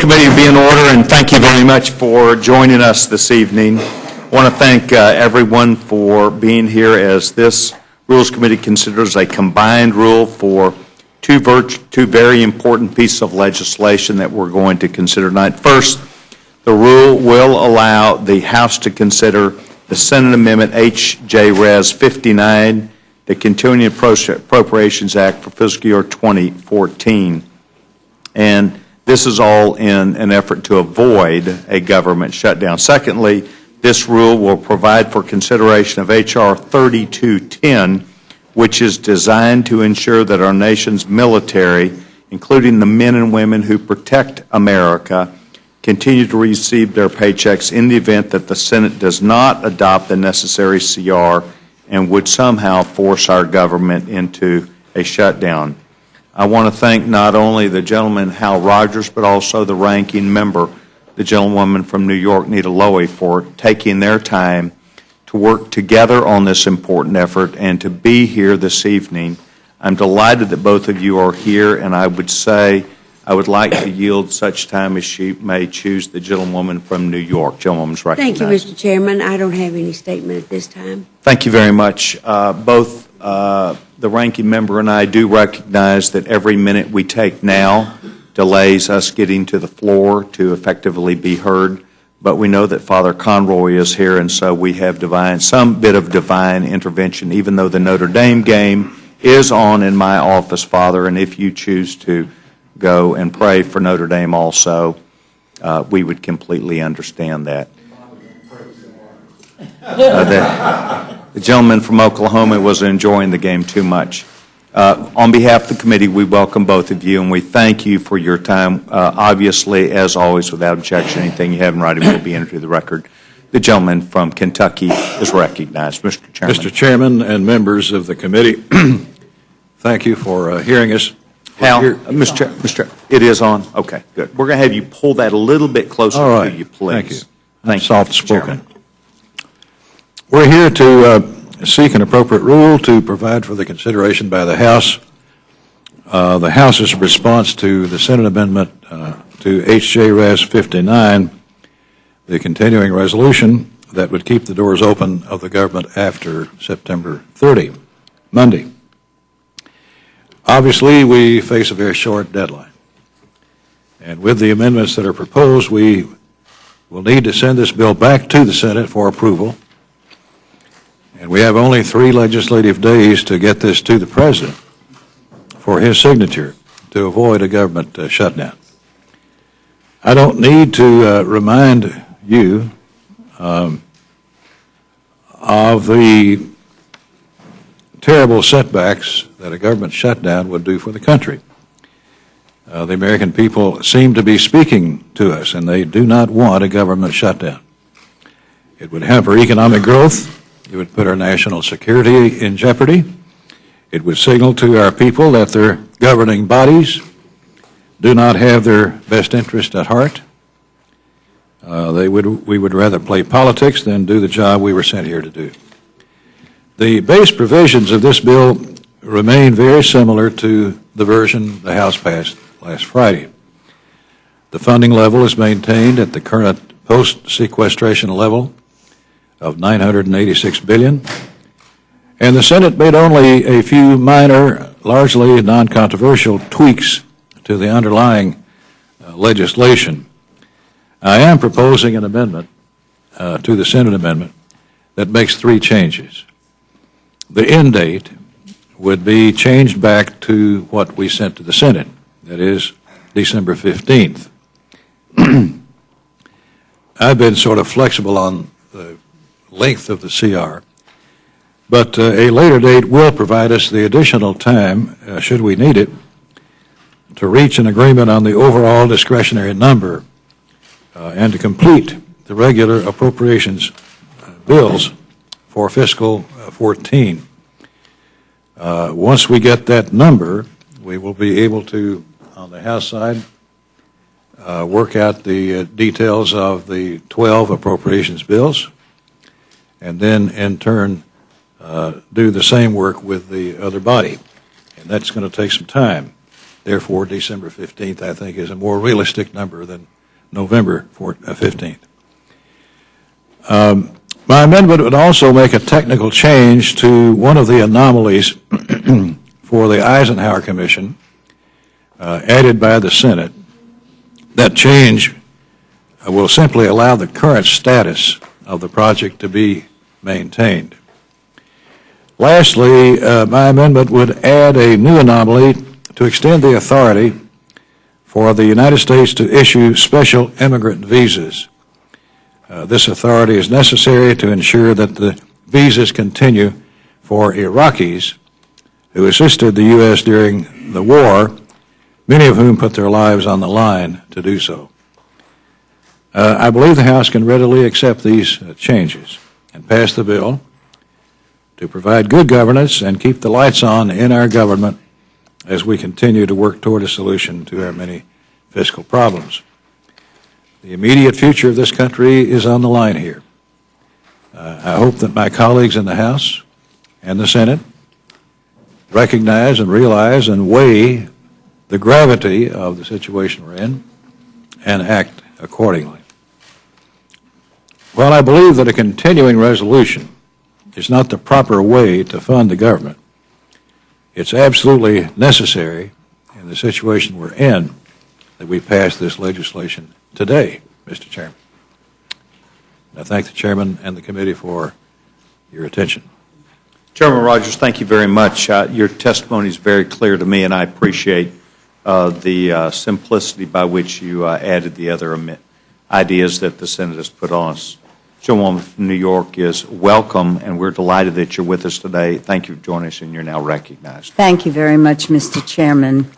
Committee will be in order, and thank you very much for joining us this evening. I want to thank everyone for being here as this Rules Committee considers a combined rule for two very important pieces of legislation that we're going to consider tonight. First, the rule will allow the House to consider the Senate Amendment H.J. Res. 59, the Continuing Appropriations Act for fiscal year 2014. And this is all in an effort to avoid a government shutdown. Secondly, this rule will provide for consideration of H.R. 3210, which is designed to ensure that our nation's military, including the men and women who protect America, continue to receive their paychecks in the event that the Senate does not adopt the necessary CR and would somehow force our government into a shutdown. I want to thank not only the gentleman Hal Rogers, but also the ranking member, the gentlewoman from New York, Nita Lowey, for taking their time to work together on this important effort and to be here this evening. I'm delighted that both of you are here, and I would say I would like to yield such time as she may choose the gentlewoman from New York. Gentlewoman's recognized. Thank you, Mr. Chairman. I don't have any statement at this time. Thank you very much. Both the ranking member and I do recognize that every minute we take now delays us getting to the floor to effectively be heard, but we know that Father Conroy is here, and so we have some bit of divine intervention, even though the Notre Dame game is on in my office, Father, and if you choose to go and pray for Notre Dame also, we would completely understand that. The gentleman from Oklahoma was enjoying the game too much. On behalf of the committee, we welcome both of you, and we thank you for your time. Obviously, as always, without objection, anything you have in writing will be entered to the record. The gentleman from Kentucky is recognized. Mr. Chairman. Mr. Chairman and members of the committee, thank you for hearing us. Hal, Mr. It is on? Okay, good. We're going to have you pull that a little bit closer to you, please. Thank you. Thank you. Soft-spoken. We're here to seek an appropriate rule to provide for the consideration by the House. The House's response to the Senate amendment to H.J. Res. 59, the continuing resolution that would keep the doors open of the government after September 30, Monday. Obviously, we face a very short deadline. And with the amendments that are proposed, we will need to send this bill back to the Senate for approval. And we have only 3 legislative days to get this to the President for his signature to avoid a government shutdown. I don't need to remind you of the terrible setbacks that a government shutdown would do for the country. The American people seem to be speaking to us, and they do not want a government shutdown. It would hamper economic growth. It would put our national security in jeopardy. It would signal to our people that their governing bodies do not have their best interest at heart. We would rather play politics than do the job we were sent here to do. The base provisions of this bill remain very similar to the version the House passed last Friday. The funding level is maintained at the current post-sequestration level of $986 billion, and the Senate made only a few minor, largely non-controversial tweaks to the underlying legislation. I am proposing an amendment to the Senate amendment that makes 3 changes. The end date would be changed back to what we sent to the Senate, that is December 15th. I've been sort of flexible on the length of the CR, but a later date will provide us the additional time, should we need it, to reach an agreement on the overall discretionary number and to complete the regular appropriations bills for fiscal 14. Once we get that number, we will be able to, on the House side, work out the details of the 12 appropriations bills, and then in turn do the same work with the other body. And that's going to take some time. Therefore, December 15th, I think, is a more realistic number than November 15th. My amendment would also make a technical change to one of the anomalies for the Eisenhower Commission added by the Senate. That change will simply allow the current status of the project to be maintained. Lastly, my amendment would add a new anomaly to extend the authority for the United States to issue special immigrant visas. This authority is necessary to ensure that the visas continue for Iraqis who assisted the U.S. during the war, many of whom put their lives on the line to do so. I believe the House can readily accept these changes and pass the bill to provide good governance and keep the lights on in our government as we continue to work toward a solution to our many fiscal problems. The immediate future of this country is on the line here. I hope that my colleagues in the House and the Senate recognize and realize and weigh the gravity of the situation we're in and act accordingly. While I believe that a continuing resolution is not the proper way to fund the government, it's absolutely necessary in the situation we're in that we pass this legislation today, Mr. Chairman. I thank the Chairman and the committee for your attention. Chairman Rogers, thank you very much. Your testimony is very clear to me, and I appreciate the simplicity by which you added the other ideas that the Senate has put on us. Gentlewoman from New York is welcome, and we're delighted that you're with us today. Thank you for joining us, and you're now recognized. Thank you very much, Mr. Chairman.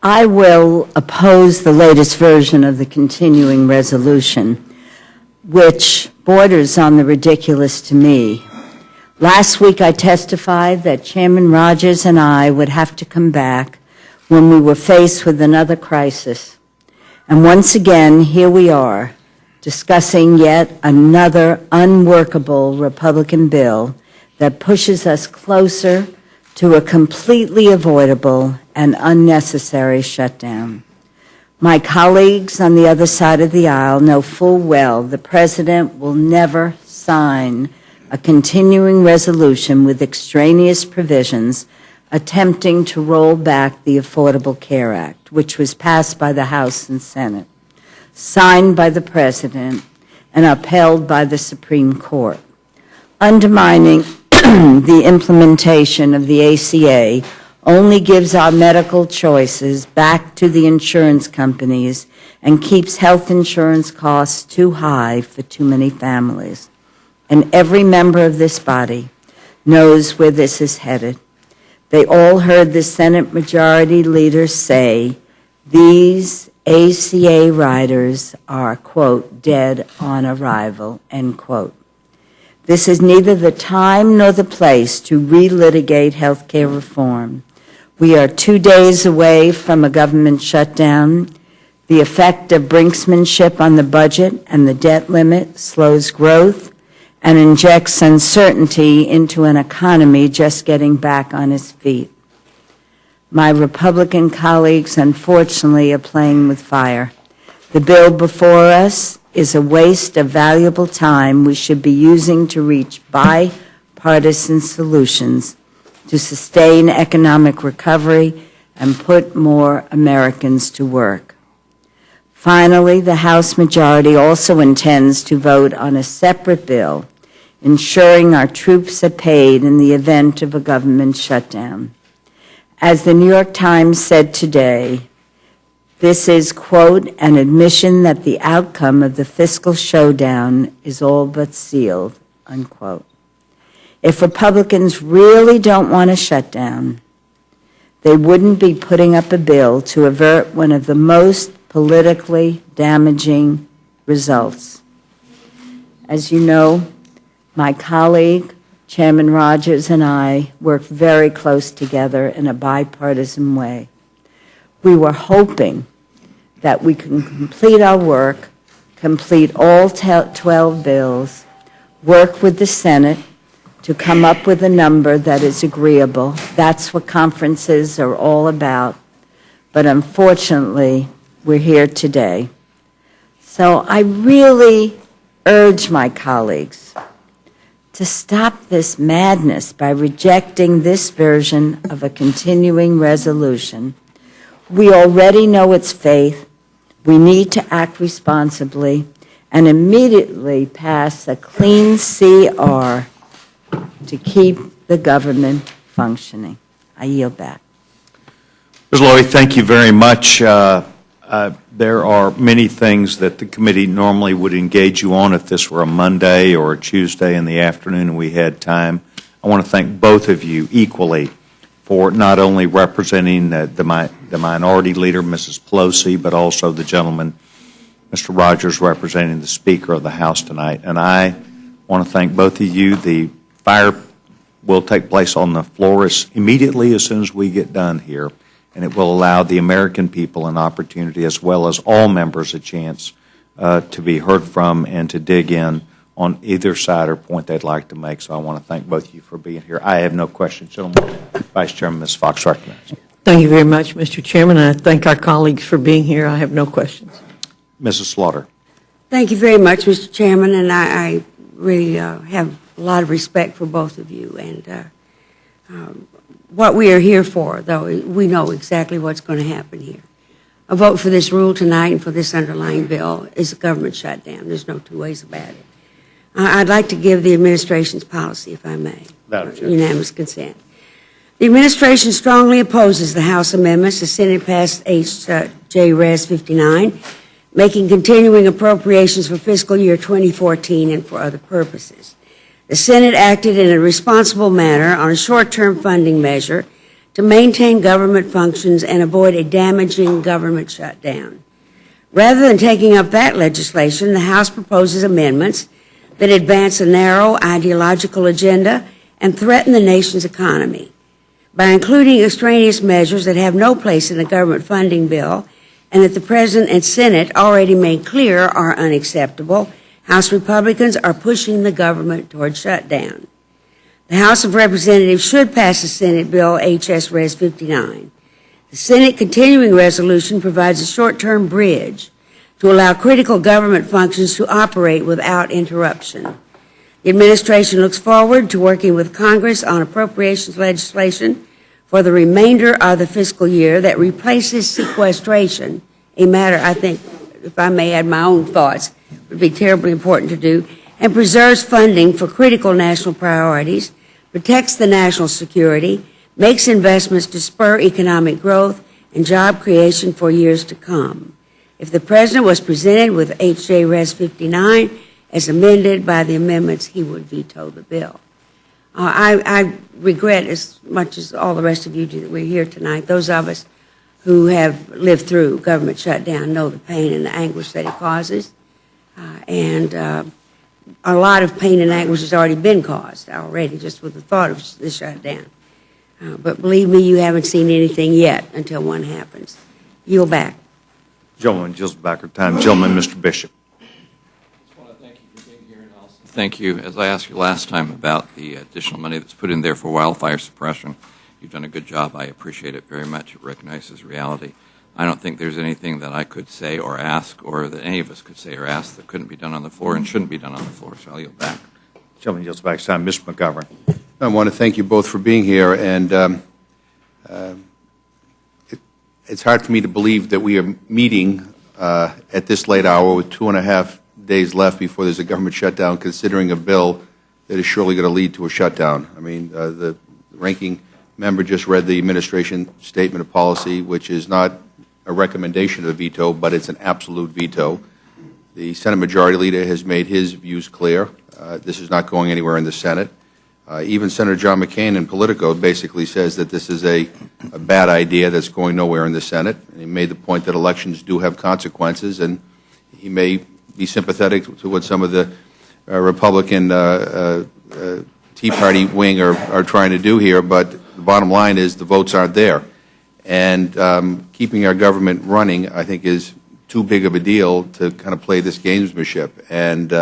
I will oppose the latest version of the continuing resolution, which borders on the ridiculous to me. Last week I testified that Chairman Rogers and I would have to come back when we were faced with another crisis. And once again, here we are, discussing yet another unworkable Republican bill that pushes us closer to a completely avoidable and unnecessary shutdown. My colleagues on the other side of the aisle know full well the President will never sign a continuing resolution with extraneous provisions attempting to roll back the Affordable Care Act, which was passed by the House and Senate, signed by the President, and upheld by the Supreme Court. Undermining the implementation of the ACA only gives our medical choices back to the insurance companies and keeps health insurance costs too high for too many families. And every member of this body knows where this is headed. They all heard the Senate Majority Leader say these ACA riders are, quote, dead on arrival, end quote. This is neither the time nor the place to relitigate health care reform. We are 2 days away from a government shutdown. The effect of brinksmanship on the budget and the debt limit slows growth and injects uncertainty into an economy just getting back on its feet. My Republican colleagues, unfortunately, are playing with fire. The bill before us is a waste of valuable time we should be using to reach bipartisan solutions to sustain economic recovery and put more Americans to work. Finally, the House majority also intends to vote on a separate bill ensuring our troops are paid in the event of a government shutdown. As the New York Times said today, this is, quote, an admission that the outcome of the fiscal showdown is all but sealed, unquote. If Republicans really don't want a shutdown, they wouldn't be putting up a bill to avert one of the most politically damaging results. As you know, my colleague, Chairman Rogers, and I worked very close together in a bipartisan way. We were hoping that we can complete our work, complete all 12 bills, work with the Senate to come up with a number that is agreeable. That's what conferences are all about. but unfortunately, we're here today. So I really urge my colleagues to stop this madness by rejecting this version of a continuing resolution. We already know its fate. We need to act responsibly and immediately pass a clean CR to keep the government functioning. I yield back. Ms. Lowy, thank you very much. There are many things that the committee normally would engage you on if this were a Monday or a Tuesday in the afternoon and we had time. I want to thank both of you equally for not only representing the minority leader, Mrs. Pelosi, but also the gentleman, Mr. Rogers, representing the Speaker of the House tonight. And I want to thank both of you. The fire will take place on the floor immediately as soon as we get done here, and it will allow the American people an opportunity, as well as all members, a chance to be heard from and to dig in on either side or point they'd like to make. So I want to thank both of you for being here. I have no questions. Gentlemen, Vice Chairman, Ms. Fox recognized. Thank you very much, Mr. Chairman. I thank our colleagues for being here. I have no questions. Mrs. Slaughter. Thank you very much, Mr. Chairman, and I really have a lot of respect for both of you. And what we are here for, though, we know exactly what's going to happen here. A vote for this rule tonight and for this underlying bill is a government shutdown. There's no two ways about it. I'd like to give the administration's policy, if I may. Unanimous consent. The administration strongly opposes the House amendments. The Senate passed H.J. Res. 59, making continuing appropriations for fiscal year 2014 and for other purposes. The Senate acted in a responsible manner on a short-term funding measure to maintain government functions and avoid a damaging government shutdown. Rather than taking up that legislation, the House proposes amendments that advance a narrow ideological agenda and threaten the nation's economy. By including extraneous measures that have no place in the government funding bill and that the President and Senate already made clear are unacceptable, House Republicans are pushing the government toward shutdown. The House of Representatives should pass the Senate Bill H.S. Res. 59. The Senate continuing resolution provides a short-term bridge to allow critical government functions to operate without interruption. The administration looks forward to working with Congress on appropriations legislation for the remainder of the fiscal year that replaces sequestration, a matter I think, if I may add my own thoughts, would be terribly important to do, and preserves funding for critical national priorities, protects the national security, makes investments to spur economic growth and job creation for years to come. If the President was presented with H.J. Res. 59 as amended by the amendments, he would veto the bill. I regret, as much as all the rest of you do, that we're here tonight. Those of us who have lived through government shutdown know the pain and the anguish that it causes. And a lot of pain and anguish has already been caused just with the thought of the shutdown. But believe me, you haven't seen anything yet until one happens. Yield back. Gentleman, just back of time. Gentleman, Mr. Bishop. I just want to thank you for being here, and also thank you, as I asked you last time about the additional money that's put in there for wildfire suppression. You've done a good job. I appreciate it very much. It recognizes reality. I don't think there's anything that I could say or ask, or that any of us could say or ask, that couldn't be done on the floor and shouldn't be done on the floor. So I'll yield back. Gentleman, just back of time. Mr. McGovern. I want to thank you both for being here, and it's hard for me to believe that we are meeting at this late hour with 2.5 days left before there's a government shutdown, considering a bill that is surely going to lead to a shutdown. I mean, the ranking member just read the administration statement of policy, which is not a recommendation of a veto, but it's an absolute veto. The Senate Majority Leader has made his views clear. This is not going anywhere in the Senate. Even Senator John McCain in Politico basically says that this is a bad idea that's going nowhere in the Senate. And he made the point that elections do have consequences, and he may be sympathetic to what some of the Republican Tea Party wing are trying to do here, but the bottom line is the votes aren't there. And keeping our government running, I think, is too big of a deal to kind of play this gamesmanship. And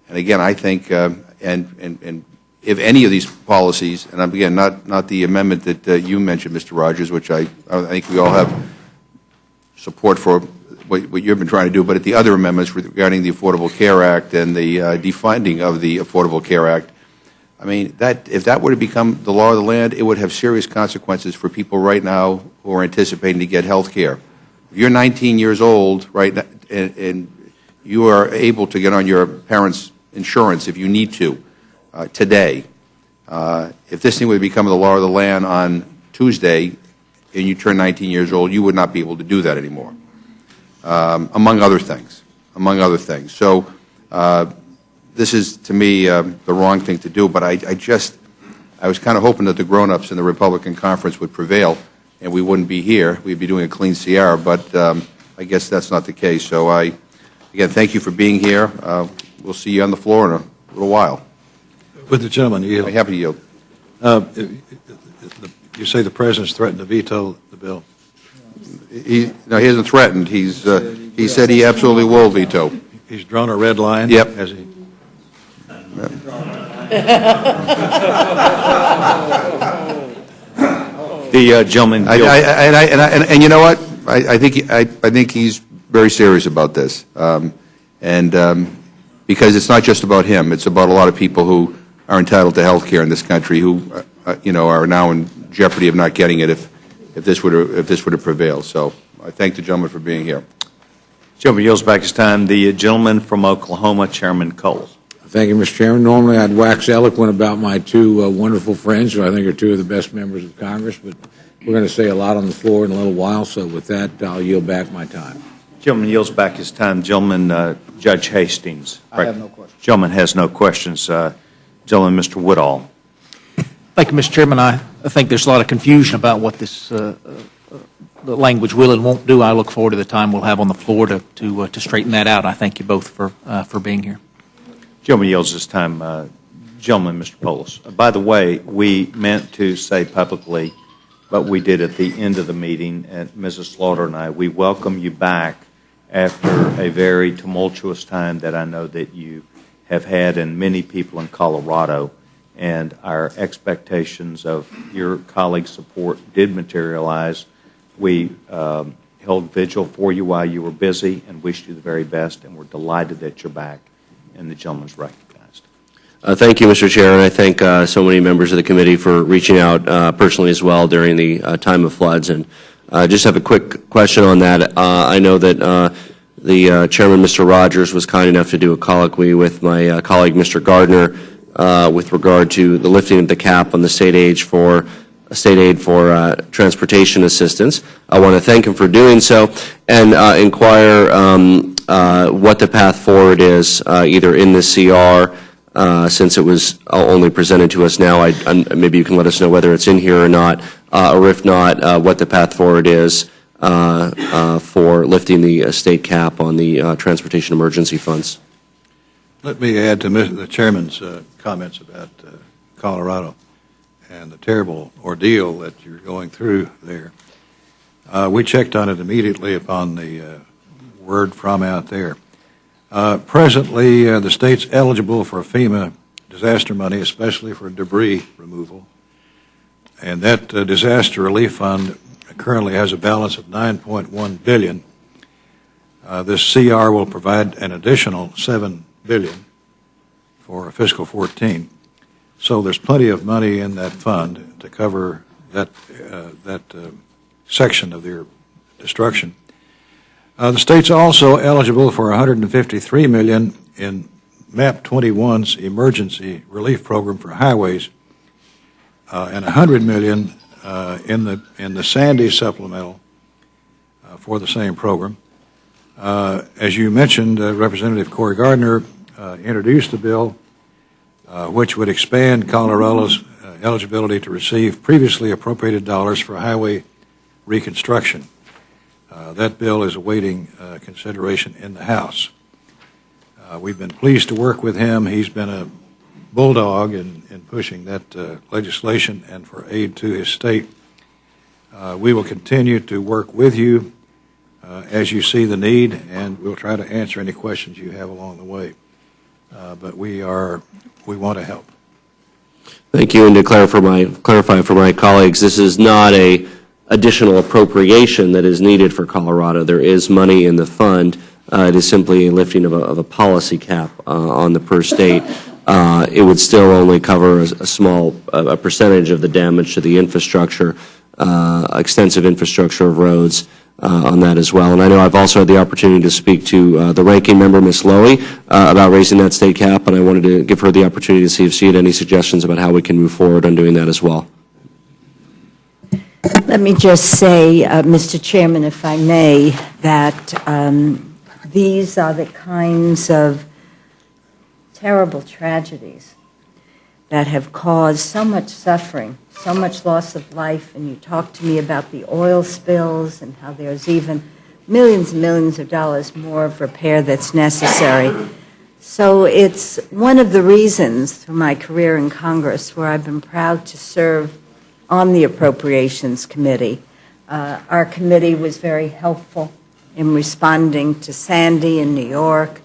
again, I think, and if any of these policies, and again, not the amendment that you mentioned, Mr. Rogers, which I think we all have support for what you've been trying to do, but at the other amendments regarding the Affordable Care Act and the defunding of the Affordable Care Act, I mean, if that were to become the law of the land, it would have serious consequences for people right now who are anticipating to get health care. If you're 19 years old, right, and you are able to get on your parents' insurance if you need to today, if this thing would become the law of the land on Tuesday and you turn 19 years old, you would not be able to do that anymore, among other things. So this is, to me, the wrong thing to do, but I was kind of hoping that the grown-ups in the Republican conference would prevail and we wouldn't be here. We'd be doing a clean CR, but I guess that's not the case. So again, thank you for being here. We'll see you on the floor in a little while. Would the gentleman yield? I'm happy to yield. You say the President's threatened to veto the bill? No, he hasn't threatened. He said he absolutely will veto. He's drawn a red line? Yep. Has he? The gentleman. And you know what? I think he's very serious about this, because it's not just about him. It's about a lot of people who are entitled to health care in this country who, are now in jeopardy of not getting it if this were to prevail. So I thank the gentleman for being here. Gentleman yields back his time. The gentleman from Oklahoma, Chairman Cole. Thank you, Mr. Chairman. Normally I'd wax eloquent about my two wonderful friends, who I think are two of the best members of Congress, but we're going to say a lot on the floor in a little while, so with that, I'll yield back my time. Gentleman yields back his time. Gentleman, Judge Hastings. I have no questions. Gentleman has no questions. Gentleman, Mr. Woodall. Thank you, Mr. Chairman. I think there's a lot of confusion about what this the language will and won't do. I look forward to the time we'll have on the floor to straighten that out. I thank you both for being here. Gentleman yields his time. Gentleman, Mr. Polis. By the way, we meant to say publicly, but we did at the end of the meeting, and Mrs. Slaughter and I, we welcome you back after a very tumultuous time that I know that you have had and many people in Colorado, and our expectations of your colleagues' support did materialize. We held vigil for you while you were busy and wished you the very best, and we're delighted that you're back, and the gentleman's recognized. Thank you, Mr. Chair, and I thank so many members of the committee for reaching out personally as well during the time of floods. And I just have a quick question on that. I know that the Chairman, Mr. Rogers, was kind enough to do a colloquy with my colleague, Mr. Gardner, with regard to the lifting of the cap on the state aid for transportation assistance. I want to thank him for doing so and inquire what the path forward is, either in the CR, since it was only presented to us now. Maybe you can let us know whether it's in here or not, or if not, what the path forward is for lifting the state cap on the transportation emergency funds. Let me add to the Chairman's comments about Colorado and the terrible ordeal that you're going through there. We checked on it immediately upon the word from out there. Presently, the state's eligible for FEMA disaster money, especially for debris removal, and that disaster relief fund currently has a balance of $9.1 billion. This CR will provide an additional $7 billion for fiscal 14. So there's plenty of money in that fund to cover that section of their destruction. The state's also eligible for $153 million in MAP 21's emergency relief program for highways, and $100 million in the Sandy supplemental for the same program. As you mentioned, Representative Cory Gardner introduced a bill which would expand Colorado's eligibility to receive previously appropriated dollars for highway reconstruction. That bill is awaiting consideration in the House. We've been pleased to work with him. He's been a bulldog in pushing that legislation and for aid to his state. We will continue to work with you as you see the need, and we'll try to answer any questions you have along the way. But we want to help. Thank you, and to clarify for my colleagues, this is not a additional appropriation that is needed for Colorado. There is money in the fund. It is simply a lifting of a policy cap on the per state. It would still only cover a small percentage of the damage to the infrastructure, extensive infrastructure of roads on that as well. And I know I've also had the opportunity to speak to the ranking member, Ms. Lowy, about raising that state cap, and I wanted to give her the opportunity to see if she had any suggestions about how we can move forward on doing that as well. Let me just say, Mr. Chairman, if I may, that these are the kinds of terrible tragedies that have caused so much suffering, so much loss of life, and you talk to me about the oil spills and how there's even millions and millions of dollars more of repair that's necessary. So it's one of the reasons through my career in Congress where I've been proud to serve on the Appropriations Committee. Our committee was very helpful in responding to Sandy in New York,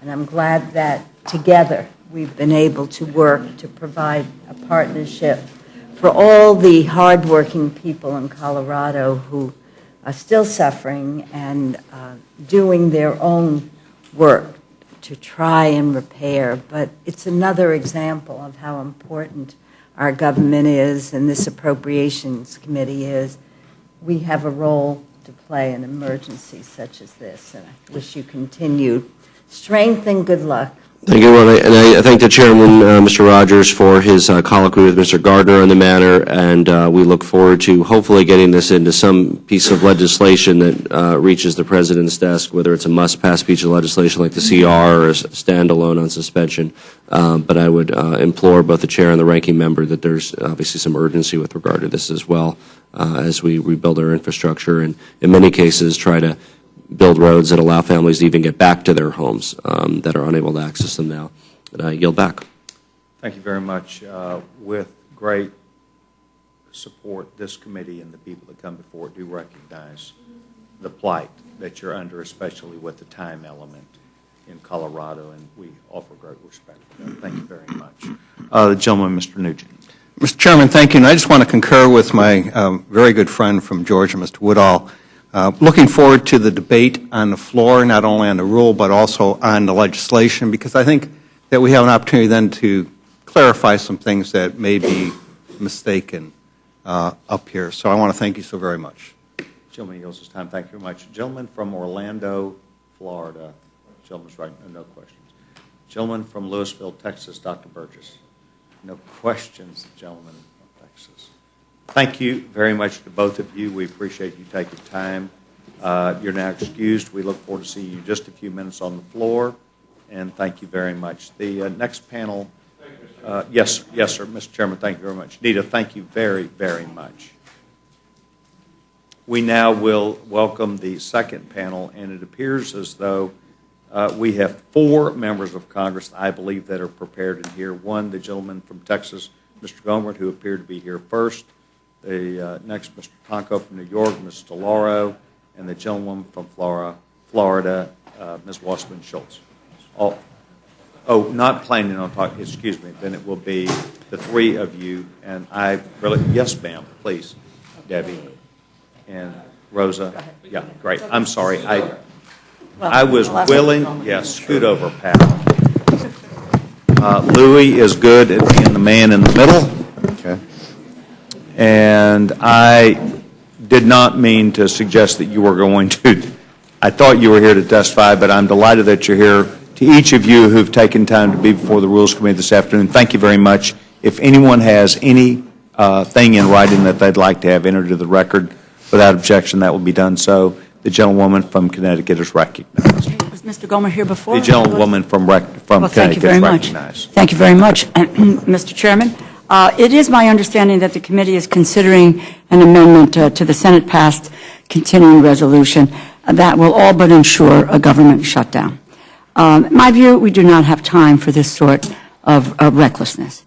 and I'm glad that together we've been able to work to provide a partnership for all the hardworking people in Colorado who are still suffering and doing their own work to try and repair. But it's another example of how important our government is and this Appropriations Committee is. We have a role to play in emergencies such as this, and I wish you continued strength and good luck. Thank you, and I thank the chairman, Mr. Rogers, for his colloquy with Mr. Gardner on the matter, and we look forward to hopefully getting this into some piece of legislation that reaches the president's desk, whether it's a must-pass piece of legislation like the CR or a standalone on suspension. But I would implore both the chair and the ranking member that there's obviously some urgency with regard to this as well as we rebuild our infrastructure and, in many cases, try to build roads that allow families to even get back to their homes that are unable to access them now. And I yield back. Thank you very much. With great support, this committee and the people that come before it do recognize the plight that you're under, especially with the time element in Colorado, and we offer great respect for that. Thank you very much. The gentleman, Mr. Nugent. Mr. Chairman, thank you. And I just want to concur with my very good friend from Georgia, Mr. Woodall. Looking forward to the debate on the floor, not only on the rule, but also on the legislation, because I think that we have an opportunity then to clarify some things that may be mistaken up here. So I want to thank you so very much. Gentleman yields his time. Thank you very much. Gentleman from Orlando, Florida. Gentleman's right. No questions. Gentleman from Louisville, Texas, Dr. Burgess. No questions, gentleman from Texas. Thank you very much to both of you. We appreciate you taking time. You're now excused. We look forward to seeing you in just a few minutes on the floor, and thank you very much. The next panel, yes, sir, Mr. Chairman, thank you very much. Nita, thank you very, very much. We now will welcome the second panel, and it appears as though we have 4 members of Congress, I believe, that are prepared in here. One, the gentleman from Texas, Mr. Gohmert, who appeared to be here first. The next, Mr. Tonko from New York, Ms. DeLauro, and the gentleman from Florida, Ms. Wasserman-Schultz. Not planning on talking, excuse me, then it will be the 3 of you, and I really, yes, ma'am, please, Debbie, and Rosa. Yeah, great. I'm sorry. I was willing, yes, scoot over, Pat. Louis is good at being the man in the middle. Okay. And I did not mean to suggest that you were going to, I thought you were here to testify, but I'm delighted that you're here. To each of you who've taken time to be before the Rules Committee this afternoon, thank you very much. If anyone has any thing in writing that they'd like to have entered to the record without objection, that will be done so. The gentlewoman from Connecticut is recognized. Was Mr. Gohmert here before? The gentlewoman from Connecticut is recognized. Thank you very much, Mr. Chairman. It is my understanding that the committee is considering an amendment to the Senate-passed continuing resolution that will all but ensure a government shutdown. In my view, we do not have time for this sort of recklessness.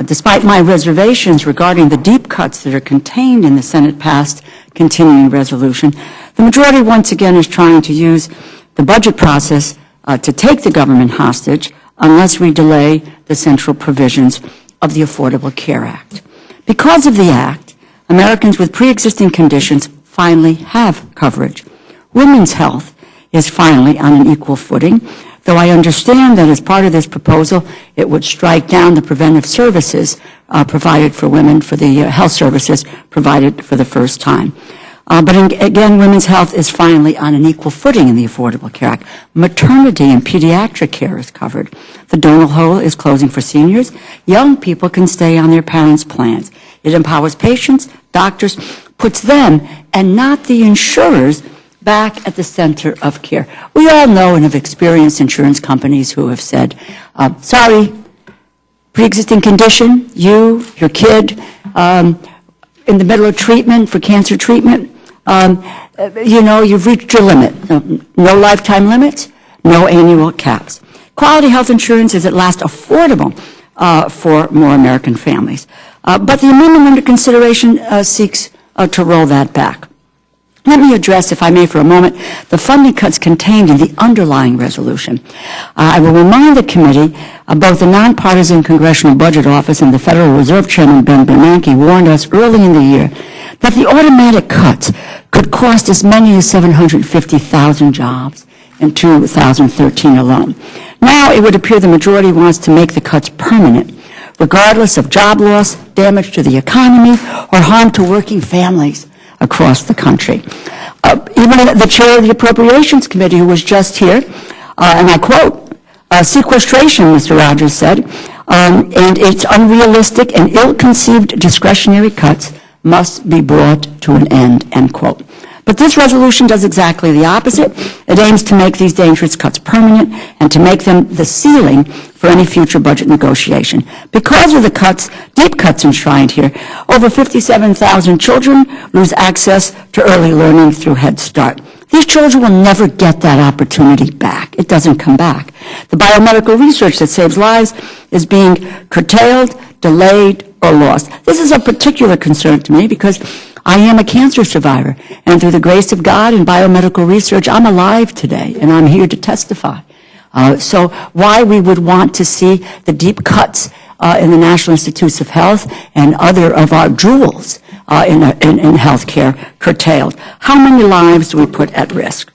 Despite my reservations regarding the deep cuts that are contained in the Senate-passed continuing resolution, the majority once again is trying to use the budget process to take the government hostage unless we delay the central provisions of the Affordable Care Act. Because of the Act, Americans with pre-existing conditions finally have coverage. Women's health is finally on an equal footing, though I understand that as part of this proposal, it would strike down the preventive services provided for women, for the health services provided for the first time. Again, women's health is finally on an equal footing in the Affordable Care Act. Maternity and pediatric care is covered. The donut hole is closing for seniors. Young people can stay on their parents' plans. It empowers patients, doctors, puts them, and not the insurers, back at the center of care. We all know and have experienced insurance companies who have said, sorry, pre-existing condition, your kid, in the middle of treatment for cancer treatment, you've reached your limit. No lifetime limits, no annual caps. Quality health insurance is at last affordable for more American families. But the amendment under consideration seeks to roll that back. Let me address, if I may, for a moment, the funding cuts contained in the underlying resolution. I will remind the committee, both the nonpartisan Congressional Budget Office and the Federal Reserve Chairman Ben Bernanke warned us early in the year that the automatic cuts could cost as many as 750,000 jobs in 2013 alone. Now it would appear the majority wants to make the cuts permanent, regardless of job loss, damage to the economy, or harm to working families across the country. Even the chair of the Appropriations Committee, who was just here, and I quote, sequestration, Mr. Rogers said, and its unrealistic and ill-conceived discretionary cuts must be brought to an end, end quote. But this resolution does exactly the opposite. It aims to make these dangerous cuts permanent and to make them the ceiling for any future budget negotiation. Because of the cuts, deep cuts enshrined here, over 57,000 children lose access to early learning through Head Start. These children will never get that opportunity back. It doesn't come back. The biomedical research that saves lives is being curtailed, delayed, or lost. This is a particular concern to me because I am a cancer survivor, and through the grace of God and biomedical research, I'm alive today, and I'm here to testify. So why we would want to see the deep cuts in the National Institutes of Health and other of our jewels in health care curtailed? How many lives do we put at risk?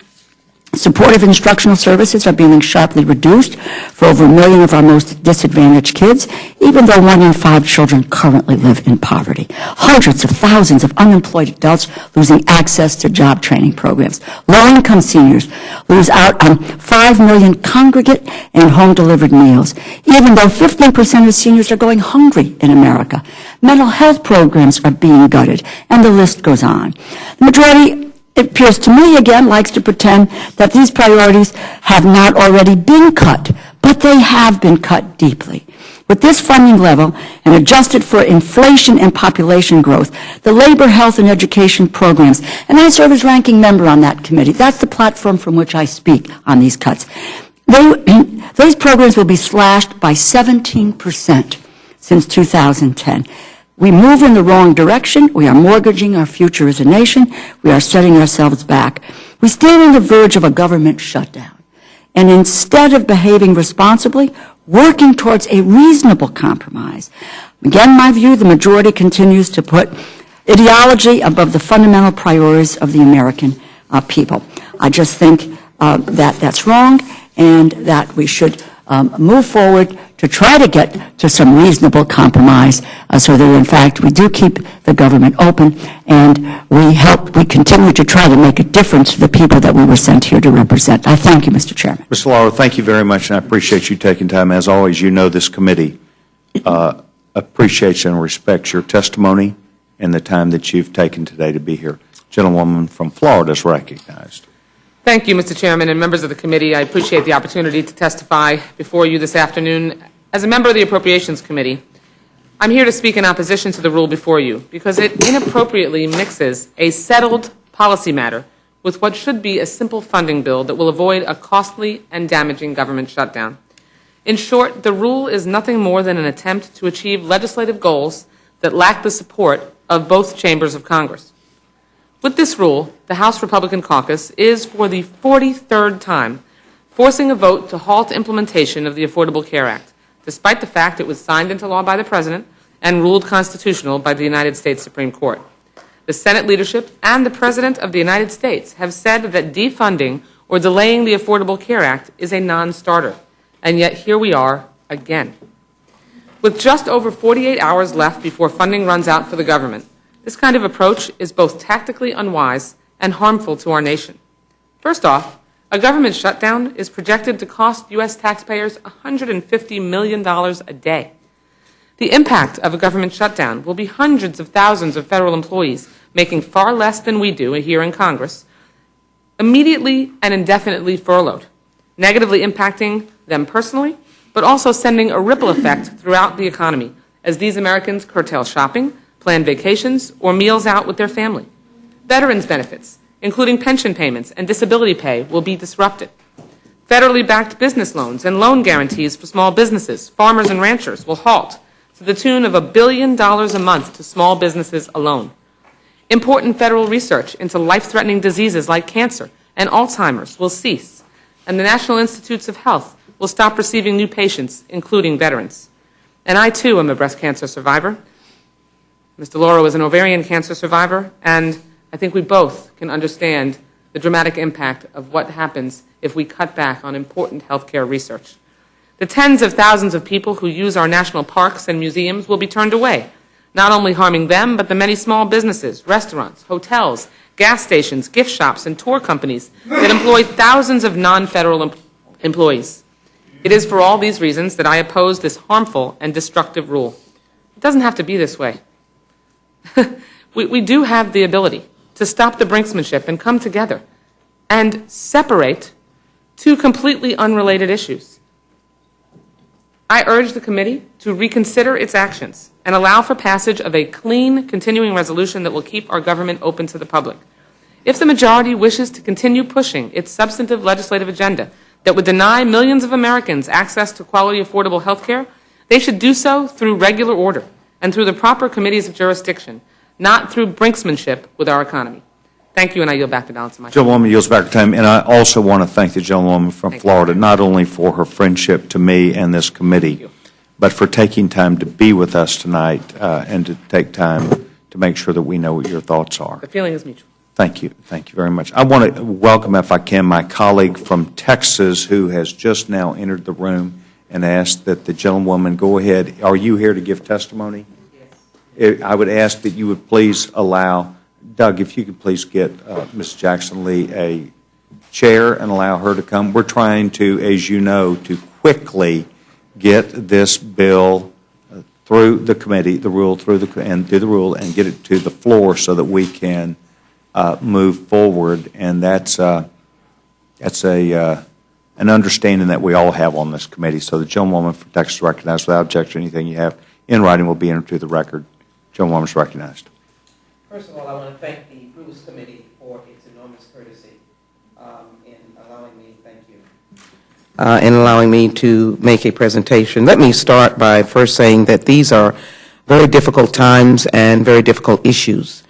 Supportive instructional services are being sharply reduced for over 1 million of our most disadvantaged kids, even though 1 in 5 children currently live in poverty. Hundreds of thousands of unemployed adults losing access to job training programs. Low-income seniors lose out on 5 million congregate and home-delivered meals, even though 15% of seniors are going hungry in America. Mental health programs are being gutted, and the list goes on. The majority, it appears to me, again, likes to pretend that these priorities have not already been cut, but they have been cut deeply. With this funding level and adjusted for inflation and population growth, the labor, health, and education programs, and I serve as ranking member on that committee. That's the platform from which I speak on these cuts. Those programs will be slashed by 17% since 2010. We move in the wrong direction. We are mortgaging our future as a nation. We are setting ourselves back. We stand on the verge of a government shutdown. And instead of behaving responsibly, working towards a reasonable compromise, again, my view, the majority continues to put ideology above the fundamental priorities of the American people. I just think that that's wrong and that we should move forward to try to get to some reasonable compromise so that, in fact, we do keep the government open and we continue to try to make a difference to the people that we were sent here to represent. I thank you, Mr. Chairman. Mr. Lauro, thank you very much, and I appreciate you taking time. As always, you know this committee appreciates and respects your testimony and the time that you've taken today to be here. Gentlewoman from Florida is recognized. Thank you, Mr. Chairman and members of the committee. I appreciate the opportunity to testify before you this afternoon. As a member of the Appropriations Committee, I'm here to speak in opposition to the rule before you because it inappropriately mixes a settled policy matter with what should be a simple funding bill that will avoid a costly and damaging government shutdown. In short, the rule is nothing more than an attempt to achieve legislative goals that lack the support of both chambers of Congress. With this rule, the House Republican Caucus is, for the 43rd time, forcing a vote to halt implementation of the Affordable Care Act, despite the fact it was signed into law by the President and ruled constitutional by the United States Supreme Court. The Senate leadership and the President of the United States have said that defunding or delaying the Affordable Care Act is a non-starter. And yet here we are again. With just over 48 hours left before funding runs out for the government, this kind of approach is both tactically unwise and harmful to our nation. First off, a government shutdown is projected to cost U.S. taxpayers $150 million a day. The impact of a government shutdown will be hundreds of thousands of federal employees making far less than we do here in Congress, immediately and indefinitely furloughed, negatively impacting them personally, but also sending a ripple effect throughout the economy as these Americans curtail shopping, plan vacations, or meals out with their family. Veterans benefits, including pension payments and disability pay, will be disrupted. Federally backed business loans and loan guarantees for small businesses, farmers, and ranchers will halt to the tune of $1 billion a month to small businesses alone. Important federal research into life-threatening diseases like cancer and Alzheimer's will cease, and the National Institutes of Health will stop receiving new patients, including veterans. And I, too, am a breast cancer survivor. Mr. Lauro is an ovarian cancer survivor, and I think we both can understand the dramatic impact of what happens if we cut back on important health care research. The tens of thousands of people who use our national parks and museums will be turned away, not only harming them, but the many small businesses, restaurants, hotels, gas stations, gift shops, and tour companies that employ thousands of non-federal employees. It is for all these reasons that I oppose this harmful and destructive rule. It doesn't have to be this way. we do have the ability to stop the brinksmanship and come together and separate two completely unrelated issues. I urge the committee to reconsider its actions and allow for passage of a clean, continuing resolution that will keep our government open to the public. If the majority wishes to continue pushing its substantive legislative agenda that would deny millions of Americans access to quality, affordable health care, they should do so through regular order and through the proper committees of jurisdiction, not through brinksmanship with our economy. Thank you, and I yield back the balance of my time. Gentlewoman yields back her time, and I also want to thank the gentlewoman from Florida, not only for her friendship to me and this committee, but for taking time to be with us tonight and to take time to make sure that we know what your thoughts are. The feeling is mutual. Thank you. Thank you very much. I want to welcome, if I can, my colleague from Texas who has just now entered the room and asked that the gentlewoman go ahead. Are you here to give testimony? Yes. I would ask that you would please allow Doug, if you could please get Ms. Jackson Lee a chair and allow her to come. We're trying to, as you know, to quickly get this bill through the committee, the rule through the and do the rule and get it to the floor so that we can move forward. And that's an understanding that we all have on this committee. So the gentlewoman from Texas recognized. Without objection, anything you have in writing will be entered to the record. Gentlewoman is recognized. First of all, I want to thank the Rules Committee for its enormous courtesy in allowing me, thank you, in allowing me to make a presentation. Let me start by first saying that these are very difficult times and very difficult issues.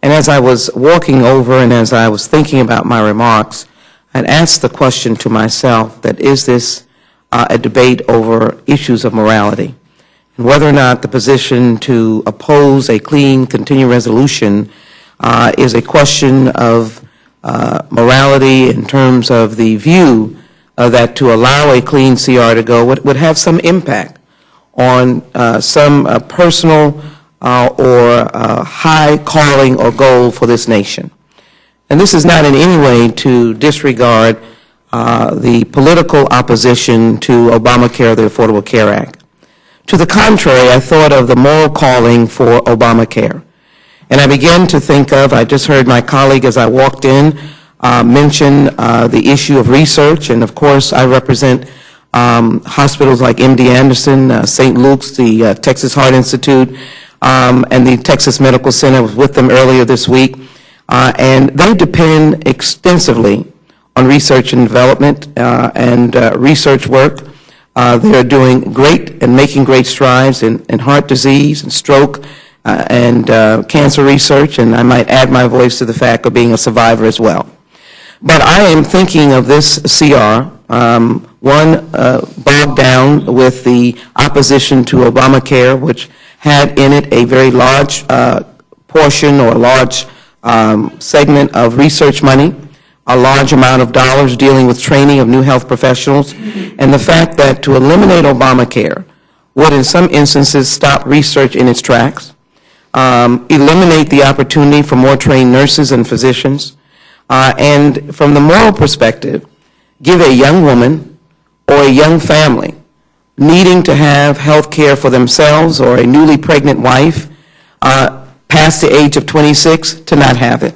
And as I was walking over and as I was thinking about my remarks, I'd asked the question to myself that is this a debate over issues of morality? And whether or not the position to oppose a clean, continuing resolution is a question of morality in terms of the view that to allow a clean CR to go would have some impact on some personal or high calling or goal for this nation. And this is not in any way to disregard the political opposition to Obamacare, the Affordable Care Act. To the contrary, I thought of the moral calling for Obamacare. And I began to think of, I just heard my colleague as I walked in mention the issue of research. And of course, I represent hospitals like MD Anderson, St. Luke's, the Texas Heart Institute, and the Texas Medical Center. I was with them earlier this week. And they depend extensively on research and development and research work. They are doing great and making great strides in heart disease and stroke and cancer research, and I might add my voice to the fact of being a survivor as well. But I am thinking of this CR, one bogged down with the opposition to Obamacare, which had in it a very large portion or a large segment of research money, a large amount of dollars dealing with training of new health professionals, and the fact that to eliminate Obamacare would in some instances stop research in its tracks, eliminate the opportunity for more trained nurses and physicians, and from the moral perspective, give a young woman or a young family needing to have health care for themselves or a newly pregnant wife past the age of 26 to not have it.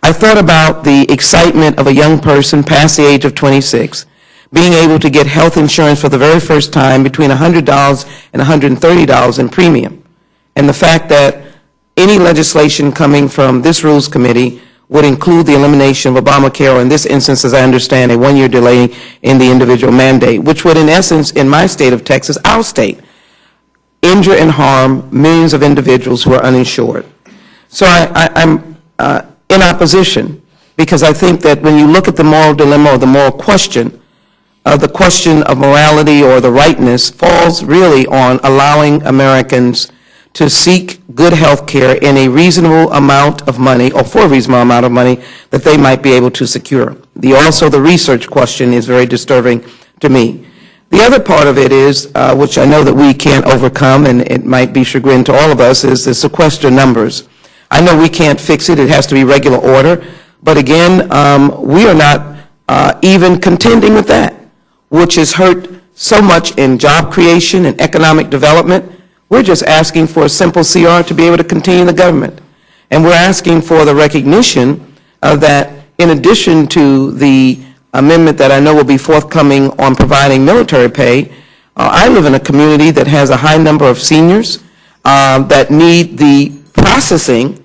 I thought about the excitement of a young person past the age of 26 being able to get health insurance for the very first time between $100 and $130 in premium, and the fact that any legislation coming from this Rules Committee would include the elimination of Obamacare, or in this instance, as I understand, a one-year delay in the individual mandate, which would, in essence, in my state of Texas, our state, injure and harm millions of individuals who are uninsured. So I'm in opposition, because I think that when you look at the moral dilemma or the moral question, the question of morality or the rightness falls really on allowing Americans to seek good health care in a reasonable amount of money, or for a reasonable amount of money, that they might be able to secure. Also, the research question is very disturbing to me. The other part of it is, which I know that we can't overcome, and it might be chagrin to all of us, is the sequester numbers. I know we can't fix it. It has to be regular order. But again, we are not even contending with that, which has hurt so much in job creation and economic development. We're just asking for a simple CR to be able to continue the government. And we're asking for the recognition that in addition to the amendment that I know will be forthcoming on providing military pay, I live in a community that has a high number of seniors that need the processing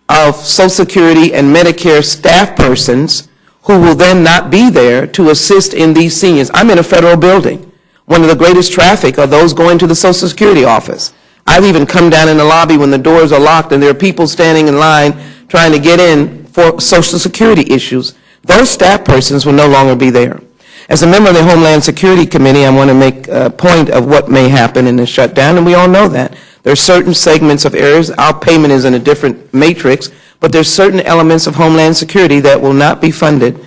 of Social Security and Medicare staff persons who will then not be there to assist in these seniors. I'm in a federal building. One of the greatest traffic are those going to the Social Security office. I've even come down in the lobby when the doors are locked and there are people standing in line trying to get in for Social Security issues. Those staff persons will no longer be there. As a member of the Homeland Security Committee, I want to make a point of what may happen in the shutdown, and we all know that. There are certain segments of areas, our payment is in a different matrix, but there's certain elements of Homeland Security that will not be funded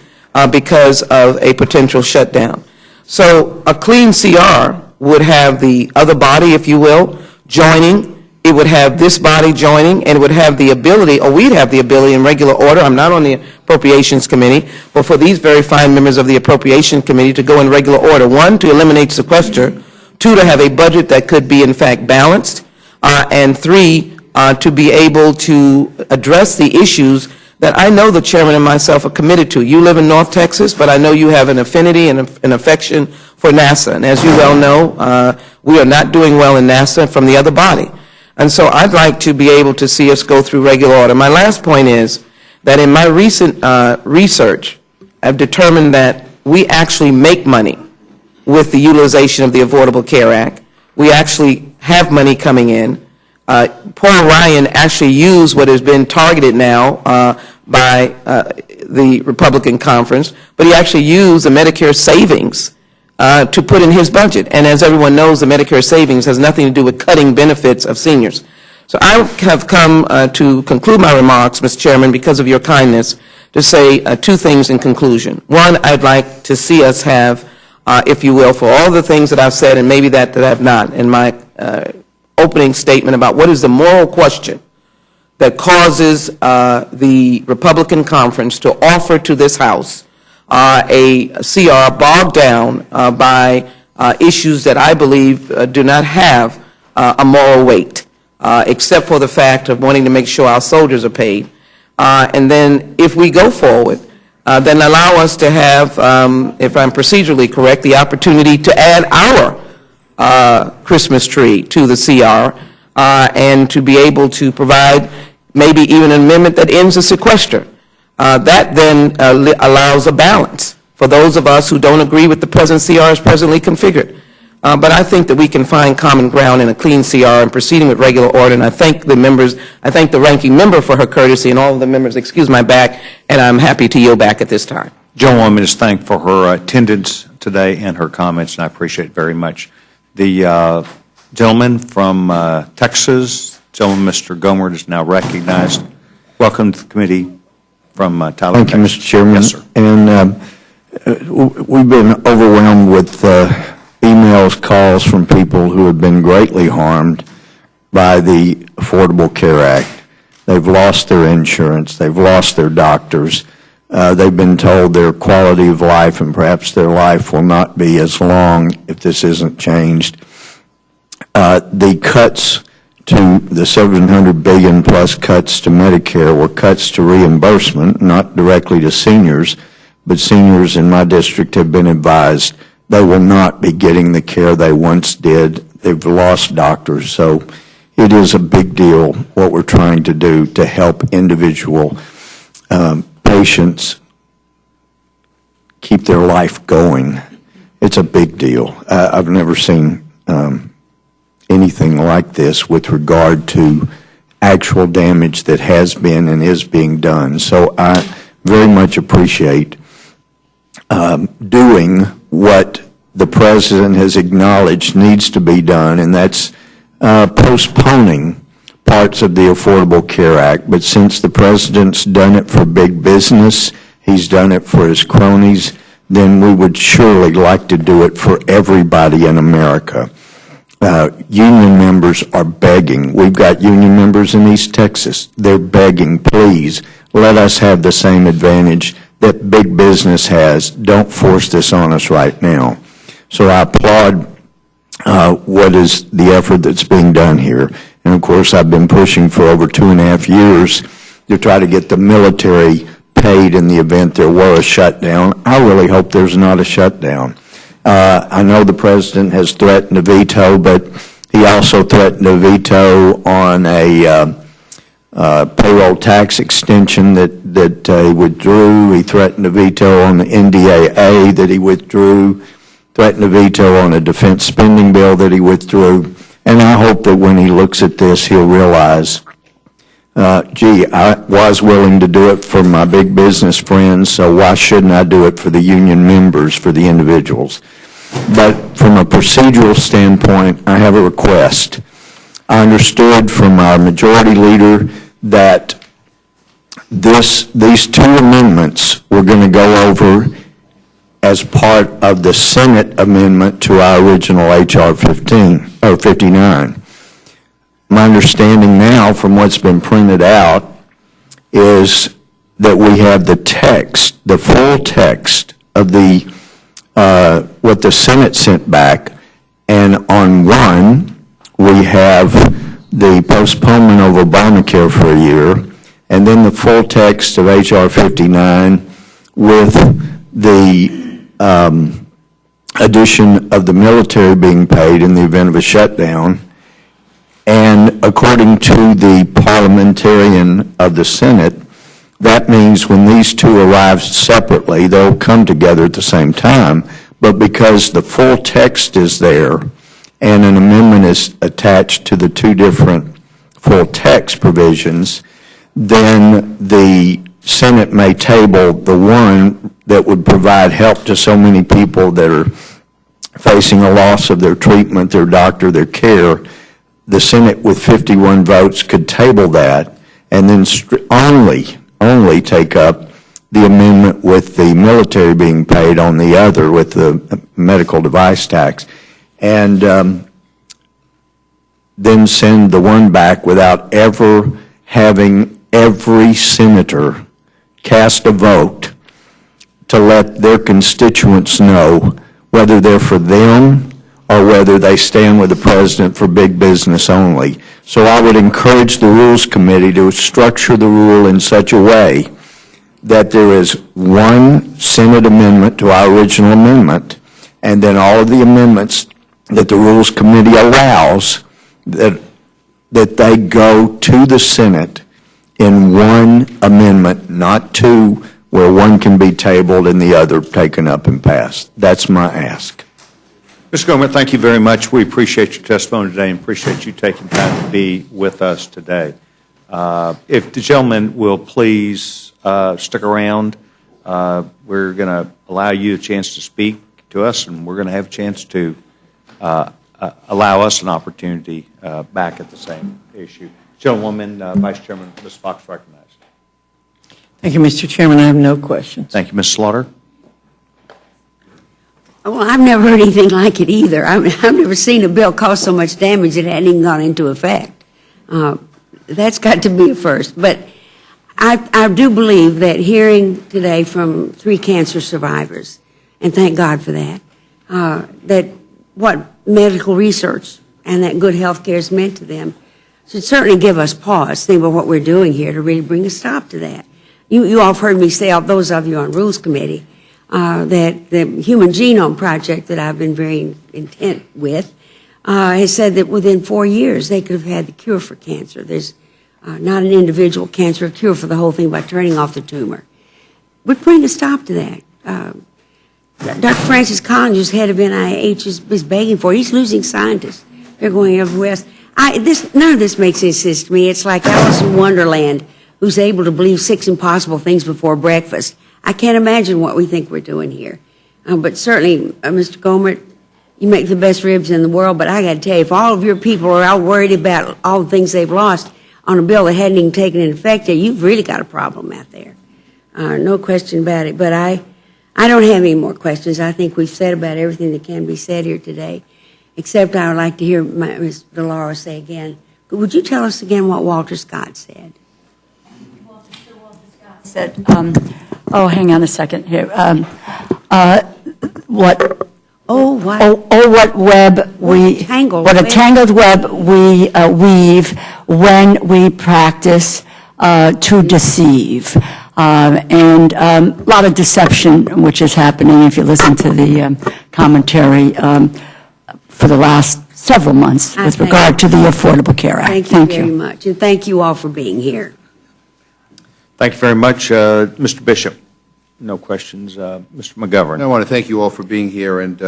because of a potential shutdown. So a clean CR would have the other body, if you will, joining. It would have this body joining, and it would have the ability, or we'd have the ability in regular order, I'm not on the Appropriations Committee, but for these very fine members of the Appropriations Committee to go in regular order. One, to eliminate sequester. Two, to have a budget that could be, in fact, balanced. And three, to be able to address the issues that I know the chairman and myself are committed to. You live in North Texas, but I know you have an affinity and an affection for NASA. And as you well know, we are not doing well in NASA from the other body. And so I'd like to be able to see us go through regular order. My last point is that in my recent research, I've determined that we actually make money with the utilization of the Affordable Care Act. We actually have money coming in. Paul Ryan actually used what has been targeted now by the Republican conference, but he actually used the Medicare savings to put in his budget. And as everyone knows, the Medicare savings has nothing to do with cutting benefits of seniors. So I have come to conclude my remarks, Mr. Chairman, because of your kindness, to say two things in conclusion. One, I'd like to see us have, if you will, for all the things that I've said and maybe that I have not in my opening statement about what is the moral question that causes the Republican conference to offer to this House a CR bogged down by issues that I believe do not have a moral weight, except for the fact of wanting to make sure our soldiers are paid. And then if we go forward, then allow us to have, if I'm procedurally correct, the opportunity to add our Christmas tree to the CR and to be able to provide maybe even an amendment that ends the sequester. That then allows a balance for those of us who don't agree with the present CR as presently configured. But I think that we can find common ground in a clean CR and proceeding with regular order, and I thank the members, I thank the ranking member for her courtesy, and all of the members excuse my back, and I'm happy to yield back at this time. Joanwoman is thanked for her attendance today and her comments, and I appreciate it very much. The gentleman from Texas, Gentleman, Mr. Gomer is now recognized. Welcome to the committee from Tyler. Thank you, Mr. Chairman. Yes, sir. And we've been overwhelmed with emails, calls from people who have been greatly harmed by the Affordable Care Act. They've lost their insurance. They've lost their doctors. They've been told their quality of life and perhaps their life will not be as long if this isn't changed. The cuts to the $700 billion plus cuts to Medicare were cuts to reimbursement, not directly to seniors, but seniors in my district have been advised they will not be getting the care they once did. They've lost doctors. So it is a big deal what we're trying to do to help individual patients keep their life going. It's a big deal. I've never seen anything like this with regard to actual damage that has been and is being done. So I very much appreciate doing what the President has acknowledged needs to be done, and that's postponing parts of the Affordable Care Act. But since the President's done it for big business, he's done it for his cronies, then we would surely like to do it for everybody in America. Union members are begging. We've got union members in East Texas. They're begging, please, let us have the same advantage that big business has. Don't force this on us right now. So I applaud what is the effort that's being done here. And of course, I've been pushing for over 2.5 years to try to get the military paid in the event there were a shutdown. I really hope there's not a shutdown. I know the President has threatened a veto, but he also threatened a veto on a payroll tax extension that he withdrew. He threatened a veto on the NDAA that he withdrew, threatened a veto on a defense spending bill that he withdrew. And I hope that when he looks at this, he'll realize, gee, I was willing to do it for my big business friends, so why shouldn't I do it for the union members, for the individuals? But from a procedural standpoint, I have a request. I understood from our majority leader that these two amendments were going to go over as part of the Senate amendment to our original H.R. 59. My understanding now from what's been printed out is that we have the text, the full text of the what the Senate sent back, and on one we have the postponement of Obamacare for a year, and then the full text of H.R. 59 with the addition of the military being paid in the event of a shutdown. And according to the parliamentarian of the Senate, that means when these two arrive separately, they'll come together at the same time. But because the full text is there and an amendment is attached to the two different full text provisions, then the Senate may table the one that would provide help to so many people that are facing a loss of their treatment, their doctor, their care. The Senate with 51 votes could table that and then only take up the amendment with the military being paid on the other with the medical device tax, and then send the one back without ever having every senator cast a vote to let their constituents know whether they're for them or whether they stand with the President for big business only. So I would encourage the Rules Committee to structure the rule in such a way that there is one Senate amendment to our original amendment, and then all of the amendments that the Rules Committee allows, that they go to the Senate in one amendment, not two, where one can be tabled and the other taken up and passed. That's my ask. Mr. Gomer, thank you very much. We appreciate your testimony today and appreciate you taking time to be with us today. If the gentleman will please stick around, we're going to allow you a chance to speak to us, and we're going to have a chance to allow us an opportunity back at the same issue. Gentlewoman, Vice Chairman, Ms. Fox recognized. Thank you, Mr. Chairman. I have no questions. Thank you, Ms. Slaughter. Well, I've never heard anything like it either. I've never seen a bill cause so much damage it hadn't even gone into effect. That's got to be a first. But I do believe that hearing today from 3 cancer survivors, and thank God for that, that what medical research and that good health care has meant to them should certainly give us pause, think about what we're doing here to really bring a stop to that. You all have heard me say, those of you on Rules Committee, that the Human Genome Project that I've been very intent with has said that within 4 years they could have had the cure for cancer. There's not an individual cancer, a cure for the whole thing by turning off the tumor. We're putting a stop to that. Dr. Francis Collins, who's head of NIH, is begging for it. He's losing scientists. They're going everywhere else. None of this makes any sense to me. It's like Alice in Wonderland, who's able to believe 6 impossible things before breakfast. I can't imagine what we think we're doing here. But certainly, Mr. Gohmert, you make the best ribs in the world, but I got to tell you, if all of your people are all worried about all the things they've lost on a bill that hadn't even taken into effect yet, you've really got a problem out there. No question about it. But I don't have any more questions. I think we've said about everything that can be said here today, except I would like to hear Ms. DeLauro say again. Would you tell us again what Walter Scott said? Walter Scott said, hang on a second here. What a tangled web we weave when we practice to deceive. And a lot of deception which is happening if you listen to the commentary for the last several months with regard to the Affordable Care Act. Thank you very much, and thank you all for being here. Thank you very much. Mr. Bishop, no questions. Mr. McGovern. I want to thank you all for being here, and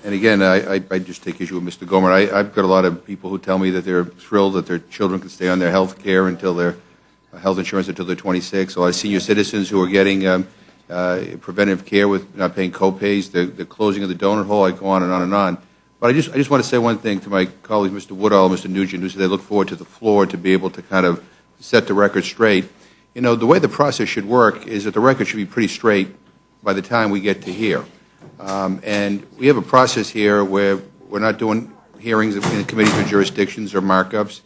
again, I just take issue with Mr. Gohmert. I've got a lot of people who tell me that they're thrilled that their children can stay on their health care until their health insurance until they're 26. A lot of senior citizens who are getting preventive care with not paying co-pays, the closing of the donut hole. I go on and on and on. But I just want to say one thing to my colleagues, Mr. Woodall and Mr. Nugent, who said they look forward to the floor to be able to kind of set the record straight. You know, the way the process should work is that the record should be pretty straight by the time we get to here. And we have a process here where we're not doing hearings in the committees or jurisdictions or markups.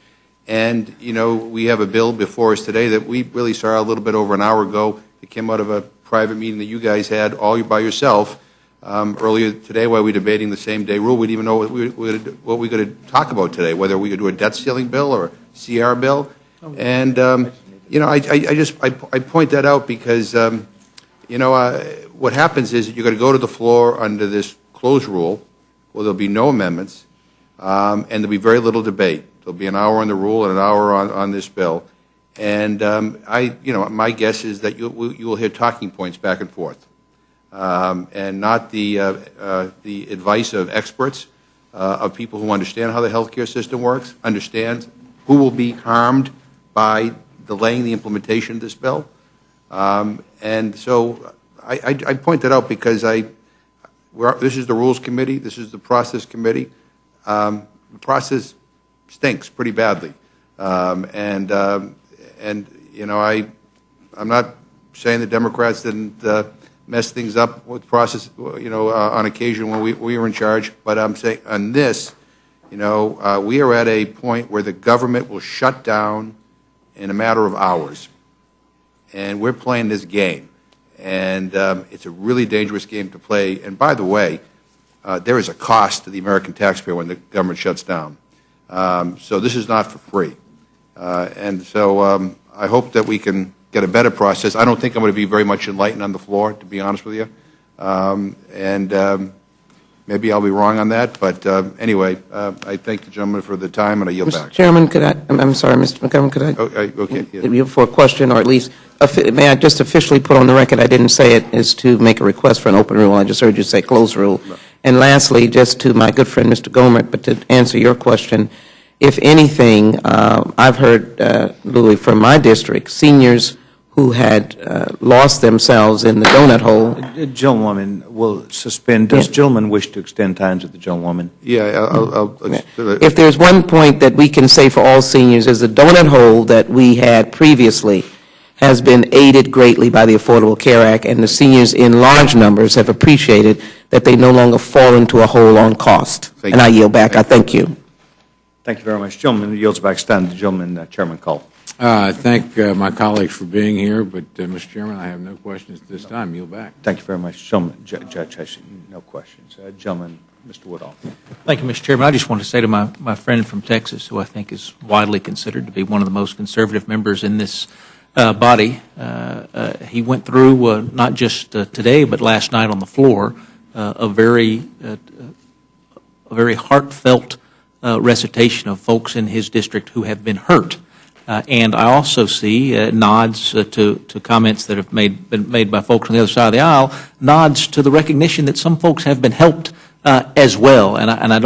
And, you know, we have a bill before us today that we really saw a little bit over an hour ago. It came out of a private meeting that you guys had all by yourself earlier today while we were debating the same-day rule. We didn't even know what we were going to talk about today, whether we could do a debt ceiling bill or a CR bill. And, you know, I point that out because, you know, what happens is that you're going to go to the floor under this closed rule where there'll be no amendments and there'll be very little debate. There'll be an hour on the rule and an hour on this bill. And you know, my guess is that you will hear talking points back and forth, and not the advice of experts, of people who understand how the healthcare system works, understand who will be harmed by delaying the implementation of this bill. And so I point that out because this is the Rules Committee, this is the Process Committee. The process stinks pretty badly, and you know, I'm not saying the Democrats didn't mess things up with process, you know, on occasion when we were in charge, but I'm saying on this, you know, we are at a point where the government will shut down in a matter of hours, and we're playing this game, and it's a really dangerous game to play. And by the way, there is a cost to the American taxpayer when the government shuts down. So this is not for free. And so I hope that we can get a better process. I don't think I'm going to be very much enlightened on the floor, to be honest with you. And maybe I'll be wrong on that. But anyway, I thank the gentleman for the time, and I yield back. Mr. Chairman, I'm sorry, Mr. McGovern, could I? Okay. Yeah. For a question, or at least, may I just officially put on the record, I didn't say it, is to make a request for an open rule. I just heard you say closed rule. No. And lastly, just to my good friend, Mr. Gohmert, but to answer your question, if anything, I've heard, Louis, from my district, seniors who had lost themselves in the donut hole. Gentlewoman, will suspend. Does gentleman wish to extend time to the gentlewoman? Yeah, If there's one point that we can say for all seniors is the donut hole that we had previously has been aided greatly by the Affordable Care Act, and the seniors in large numbers have appreciated that they no longer fall into a hole on cost. And I yield back. I thank you. Thank you very much. Gentleman yields back. Stand. The gentleman, Chairman Cole. I thank my colleagues for being here, but, Mr. Chairman, I have no questions at this time. Yield back. Thank you very much. Gentleman, Judge Hastings, no questions. Gentleman, Mr. Woodall. Thank you, Mr. Chairman. I just want to say to my friend from Texas, who I think is widely considered to be one of the most conservative members in this body, he went through, not just today, but last night on the floor, a very heartfelt recitation of folks in his district who have been hurt. And I also see nods to comments that have been made by folks on the other side of the aisle, nods to the recognition that some folks have been helped as well. And I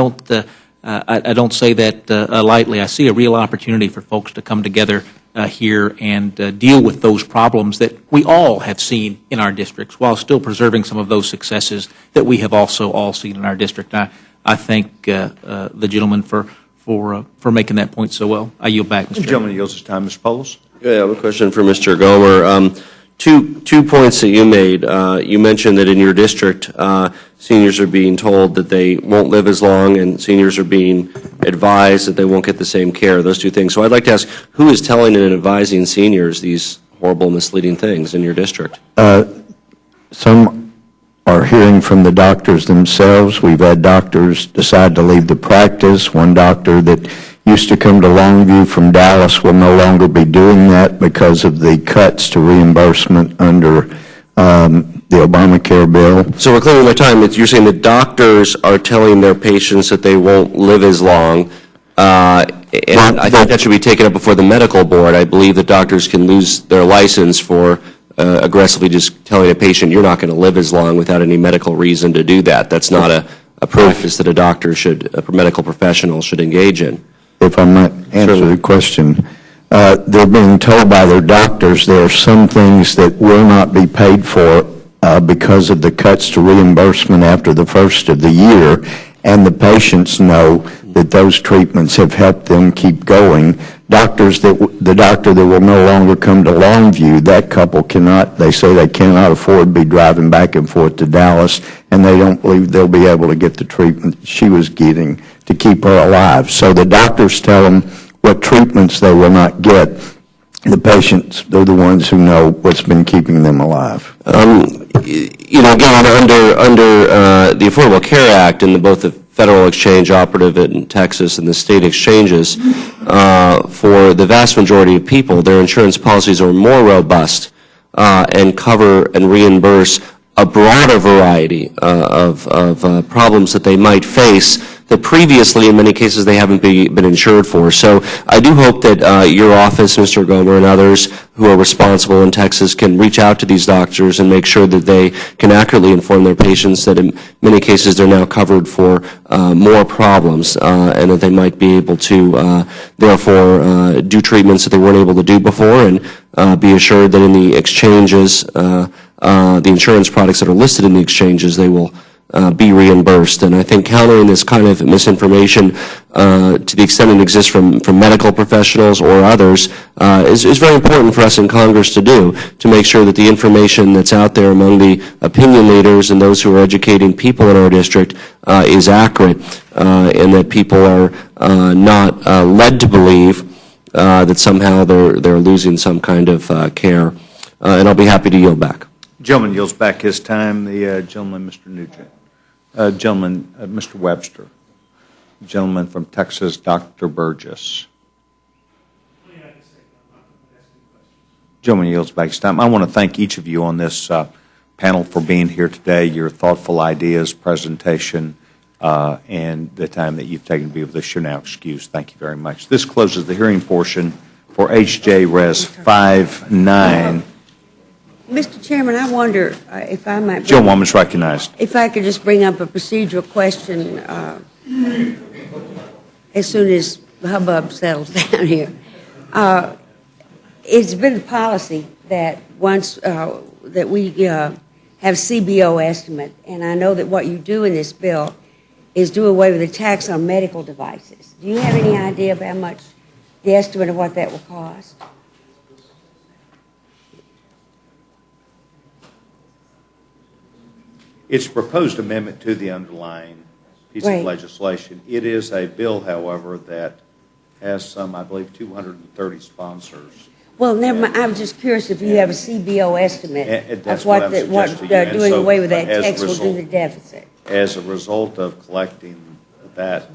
don't say that lightly. I see a real opportunity for folks to come together here and deal with those problems that we all have seen in our districts, while still preserving some of those successes that we have also all seen in our district. I thank the gentleman for making that point so well. I yield back, Mr. Chairman. The gentleman yields his time. Ms. Polis. Yeah, I have a question for Mr. Gomer. Two points that you made. You mentioned that in your district, seniors are being told that they won't live as long, and seniors are being advised that they won't get the same care, those two things. So I'd like to ask, who is telling and advising seniors these horrible, misleading things in your district? Some are hearing from the doctors themselves. We've had doctors decide to leave the practice. One doctor that used to come to Longview from Dallas will no longer be doing that because of the cuts to reimbursement under the Obamacare bill. So we're clearing my time. You're saying that doctors are telling their patients that they won't live as long, and I think that should be taken up before the medical board. I believe that doctors can lose their license for aggressively just telling a patient you're not going to live as long without any medical reason to do that. That's not a practice that a medical professional should engage in. If I might answer the question, they're being told by their doctors there are some things that will not be paid for because of the cuts to reimbursement after the first of the year, and the patients know that those treatments have helped them keep going. The doctor that will no longer come to Longview, that couple cannot, they say they cannot afford to be driving back and forth to Dallas, and they don't believe they'll be able to get the treatment she was getting to keep her alive. So the doctors tell them what treatments they will not get. The patients, they're the ones who know what's been keeping them alive. Again, under the Affordable Care Act and both the federal exchange operative in Texas and the state exchanges, for the vast majority of people, their insurance policies are more robust and cover and reimburse a broader variety of problems that they might face that previously, in many cases, they haven't been insured for. So I do hope that your office, Mr. Gomer, and others who are responsible in Texas can reach out to these doctors and make sure that they can accurately inform their patients that in many cases they're now covered for more problems and that they might be able to, therefore, do treatments that they weren't able to do before, and be assured that in the exchanges, the insurance products that are listed in the exchanges, they will be reimbursed. And I think countering this kind of misinformation to the extent it exists from medical professionals or others is very important for us in Congress to do, to make sure that the information that's out there among the opinion leaders and those who are educating people in our district is accurate, and that people are not led to believe that somehow they're losing some kind of care. And I'll be happy to yield back. Gentleman yields back his time. The gentleman, Mr. Nugent. Gentleman, Mr. Webster. Gentleman from Texas, Dr. Burgess. Gentleman yields back his time. I want to thank each of you on this panel for being here today, your thoughtful ideas, presentation, and the time that you've taken to be with us. You're now excused. Thank you very much. This closes the hearing portion for HJ Res 59. Mr. Chairman, I wonder if I might... Gentlewoman's recognized. If I could just bring up a procedural question as soon as the hubbub settles down here. it's been the policy that once that we have CBO estimate, and I know that what you do in this bill is do away with the tax on medical devices. Do you have any idea of how much, the estimate of what that will cost? It's a proposed amendment to the underlying piece of legislation. It is a bill, however, that has some, I believe, 230 sponsors. Well, never mind. I'm just curious if you have a CBO estimate of what doing away with that tax will do the deficit. As a result of collecting that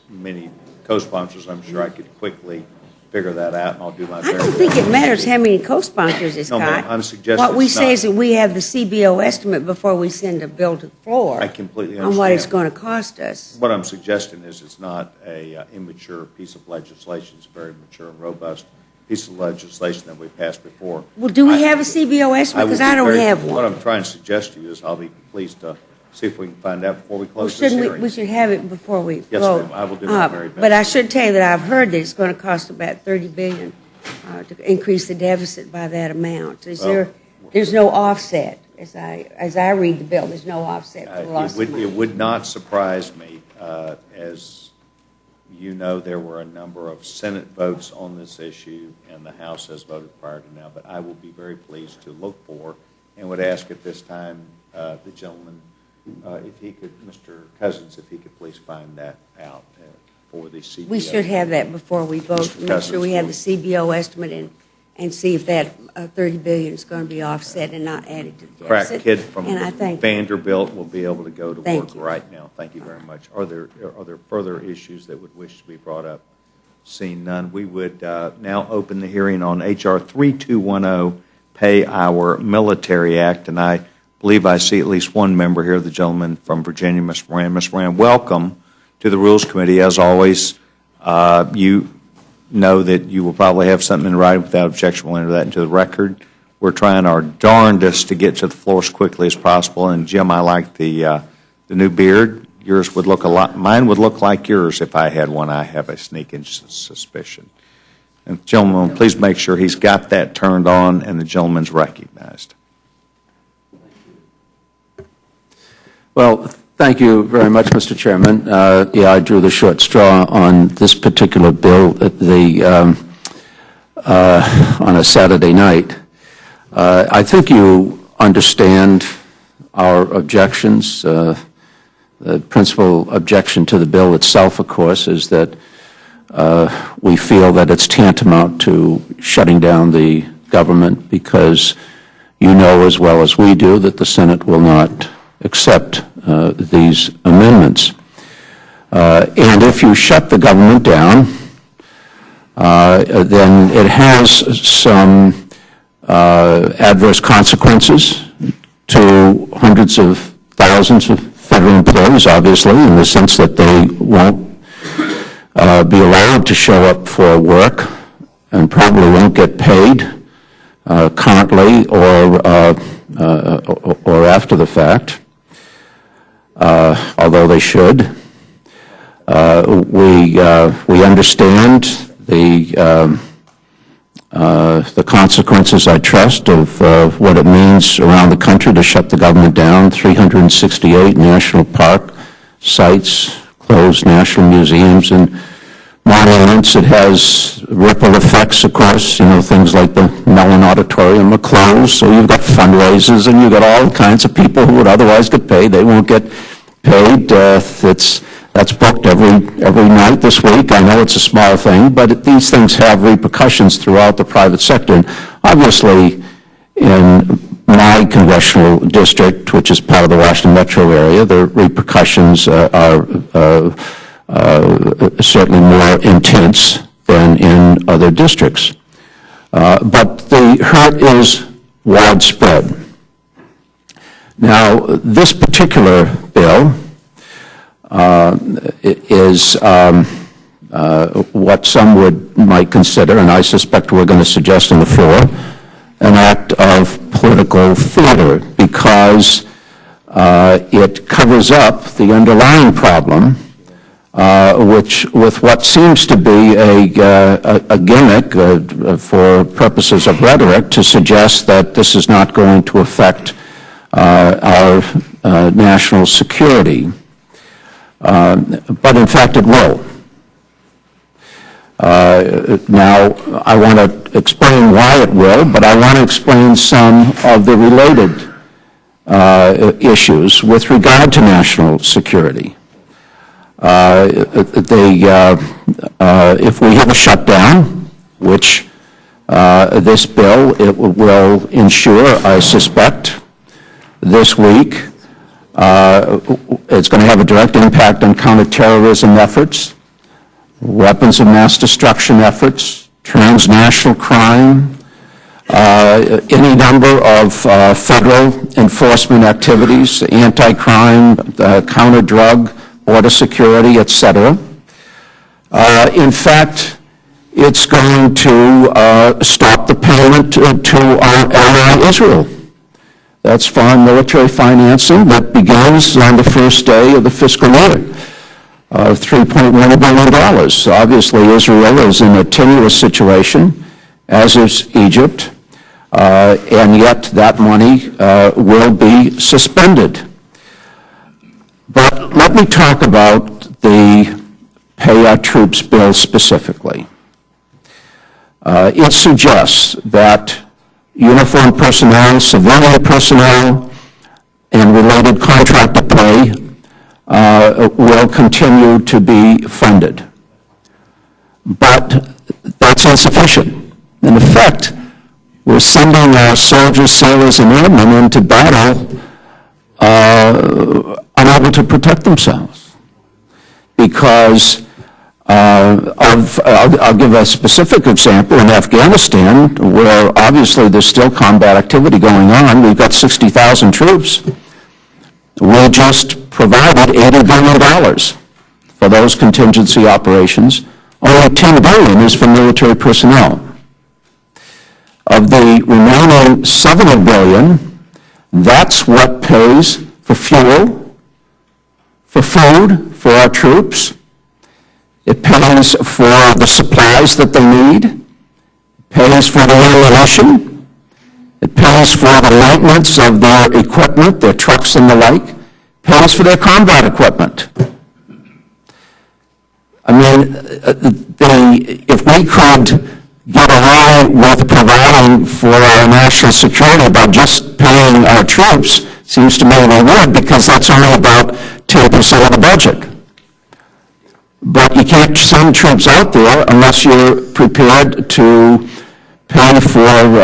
many co-sponsors, I'm sure I could quickly figure that out, and I'll do my very best. I don't think it matters how many co-sponsors it's got. No, ma'am, I'm suggesting what we it's say not. is that we have the CBO estimate before we send a bill to the floor. I completely on what it's understand. going to cost us. What I'm suggesting is it's not a immature piece of legislation. It's a very mature and robust piece of legislation that we passed before. Well, do we have a CBO estimate? Because I don't have one. What I'm trying to suggest to you is I'll be pleased to see if we can find out before we Well, close this shouldn't hearing. we should have it before we Yes, vote. ma'am, I will do my very best. But I should tell you that I've heard that it's going to cost about $30 billion to increase the deficit by that amount. There's no offset, as I read the bill, there's no offset for the loss of money. It would not surprise me, as you know, there were a number of Senate votes on this issue, and the House has voted prior to now, but I will be very pleased to look for and would ask at this time the gentleman, if he could, Mr. Cousins, if he could please find that out for the CBO. We should have that before we vote, make sure we have the CBO estimate and see if that $30 billion is going to be offset and not added to the Crack deficit. kid from And I thank Vanderbilt will be able to go to Thank work you. right now. Thank you very much. Are there further issues that would wish to be brought up? Seeing none, we would now open the hearing on H.R. 3210, Pay Our Military Act, and I believe I see at least one member here, the gentleman from Virginia, Ms. Moran. Ms. Moran, welcome to the Rules Committee. As always, you know that you will probably have something in writing. Without objection, we'll enter that into the record. We're trying our darndest to get to the floor as quickly as possible. And Jim, I like the new beard. Yours would look mine would look like yours if I had one. I have a sneaking suspicion. And gentlemen, please make sure he's got that turned on and the gentleman's recognized. Well, thank you very much, Mr. Chairman. I drew the short straw on this particular bill on a Saturday night. I think you understand our objections. The principal objection to the bill itself, of course, is that we feel that it's tantamount to shutting down the government because you know as well as we do that the Senate will not accept these amendments. And if you shut the government down, then it has some adverse consequences to hundreds of thousands of federal employees, obviously, in the sense that they won't be allowed to show up for work and probably won't get paid currently or after the fact, although they should. We understand the consequences, I trust, of what it means around the country to shut the government down. 368 national park sites, closed national museums and monuments. It has ripple effects, of course, things like the Mellon Auditorium are closed, so you've got fundraisers and you've got all kinds of people who would otherwise get paid. They won't get paid. That's booked every night this week. I know it's a small thing, but these things have repercussions throughout the private sector. And obviously, in my congressional district, which is part of the Washington metro area, the repercussions are certainly more intense than in other districts. But the hurt is widespread. Now, this particular bill is what some might consider, and I suspect we're going to suggest on the floor, an act of political theater because it covers up the underlying problem with what seems to be a gimmick for purposes of rhetoric to suggest that this is not going to affect our national security. But in fact it will. Now, I want to explain why it will, but I want to explain some of the related issues with regard to national security. If we have a shutdown, which this bill it will ensure, I suspect, this week, it's going to have a direct impact on counterterrorism efforts, weapons of mass destruction efforts, transnational crime, any number of federal enforcement activities, anti-crime, counter-drug, border security, etc. In fact, it's going to stop the payment to our ally Israel. That's foreign military financing that begins on the first day of the fiscal year of $3.1 billion. So obviously, Israel is in a tenuous situation, as is Egypt, and yet that money will be suspended. But let me talk about the Pay Our Troops bill specifically. It suggests that uniformed personnel, civilian personnel, and related contractor pay will continue to be funded. But that's insufficient. In effect, we're sending our soldiers, sailors, and airmen into battle unable to protect themselves because I'll give a specific example. In Afghanistan, where obviously there's still combat activity going on, we've got 60,000 troops. We just provided $80 billion for those contingency operations. Only $10 billion is for military personnel. Of the remaining $70 billion, that's what pays for fuel, for food, for our troops. It pays for the supplies that they need. It pays for the ammunition. It pays for the maintenance of their equipment, their trucks and the like. It pays for their combat equipment. I mean, if we could get along with providing for our national security by just paying our troops, seems to me we would, because that's only about 10% of the budget. But you can't send troops out there unless you're prepared to pay for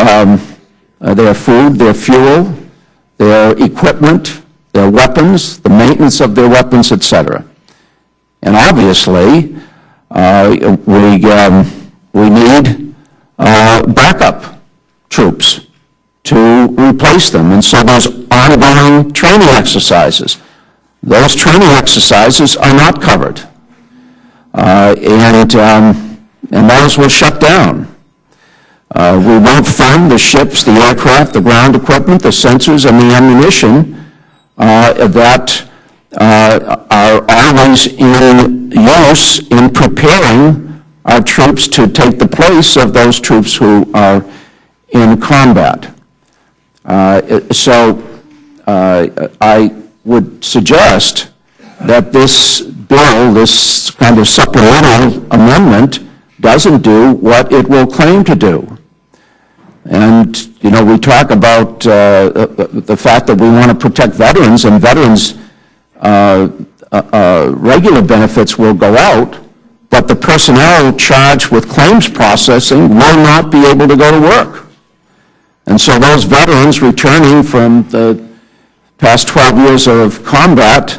their food, their fuel, their equipment, their weapons, the maintenance of their weapons, etc. And obviously, we need backup troops to replace them. And so there's ongoing training exercises. Those training exercises are not covered. And those will shut down. We won't fund the ships, the aircraft, the ground equipment, the sensors, and the ammunition that are always in use in preparing our troops to take the place of those troops who are in combat. So I would suggest that this bill, this kind of supplemental amendment, doesn't do what it will claim to do. And, you know, we talk about the fact that we want to protect veterans, and veterans' regular benefits will go out, but the personnel charged with claims processing will not be able to go to work. And so those veterans returning from the past 12 years of combat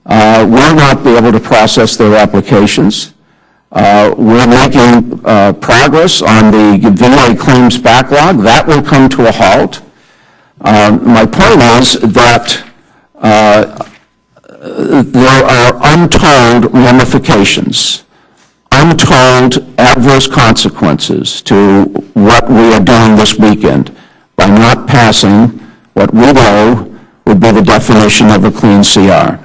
will not be able to process their applications. We're making progress on the VA claims backlog. That will come to a halt. My point is that there are untold ramifications, untold adverse consequences to what we are doing this weekend by not passing what we know would be the definition of a clean CR.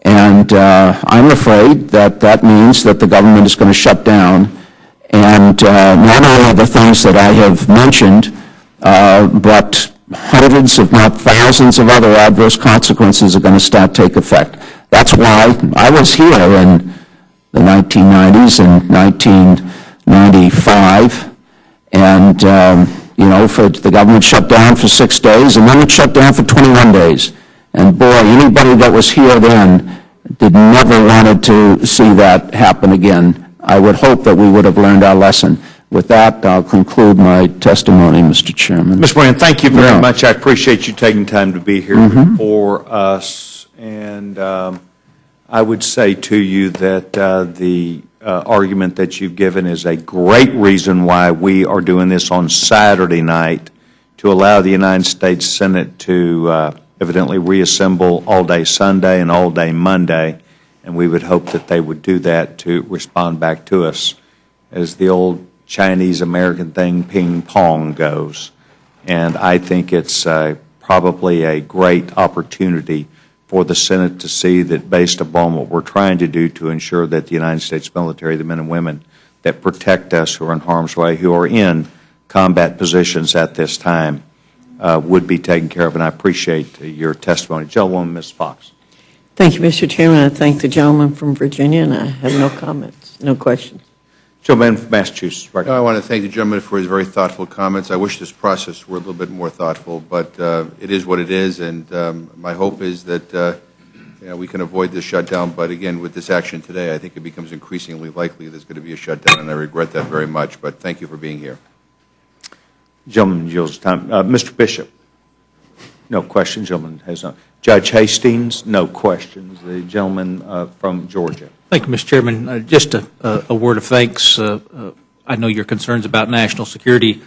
And I'm afraid that that means that the government is going to shut down. And not only the things that I have mentioned, but hundreds, if not thousands, of other adverse consequences are going to start to take effect. That's why I was here in the 1990s and 1995, and for the government shut down for 6 days, and then it shut down for 21 days. And boy, anybody that was here then did never wanted to see that happen again. I would hope that we would have learned our lesson. With that, I'll conclude my testimony, Mr. Chairman. Mr. Moran, thank you very much. I appreciate you taking time to be here for us. And I would say to you that the argument that you've given is a great reason why we are doing this on Saturday night, to allow the United States Senate to evidently reassemble all day Sunday and all day Monday. And we would hope that they would do that to respond back to us, as the old Chinese-American thing, ping pong, goes. And I think it's probably a great opportunity for the Senate to see that, based upon what we're trying to do to ensure that the United States military, the men and women that protect us, who are in harm's way, who are in combat positions at this time, would be taken care of. And I appreciate your testimony. Gentlewoman, Ms. Fox. Thank you, Mr. Chairman. I thank the gentleman from Virginia, and I have no comments, no questions. Gentleman from Massachusetts. Right. I want to thank the gentleman for his very thoughtful comments. I wish this process were a little bit more thoughtful, but it is what it is, and my hope is that we can avoid this shutdown. But again, with this action today, I think it becomes increasingly likely there's going to be a shutdown, and I regret that very much. But thank you for being here. Gentleman yields time. Mr. Bishop. No questions. Gentleman has none. Judge Hastings, no questions. The gentleman from Georgia. Thank you, Mr. Chairman. Just a word of thanks. I know your concerns about national security,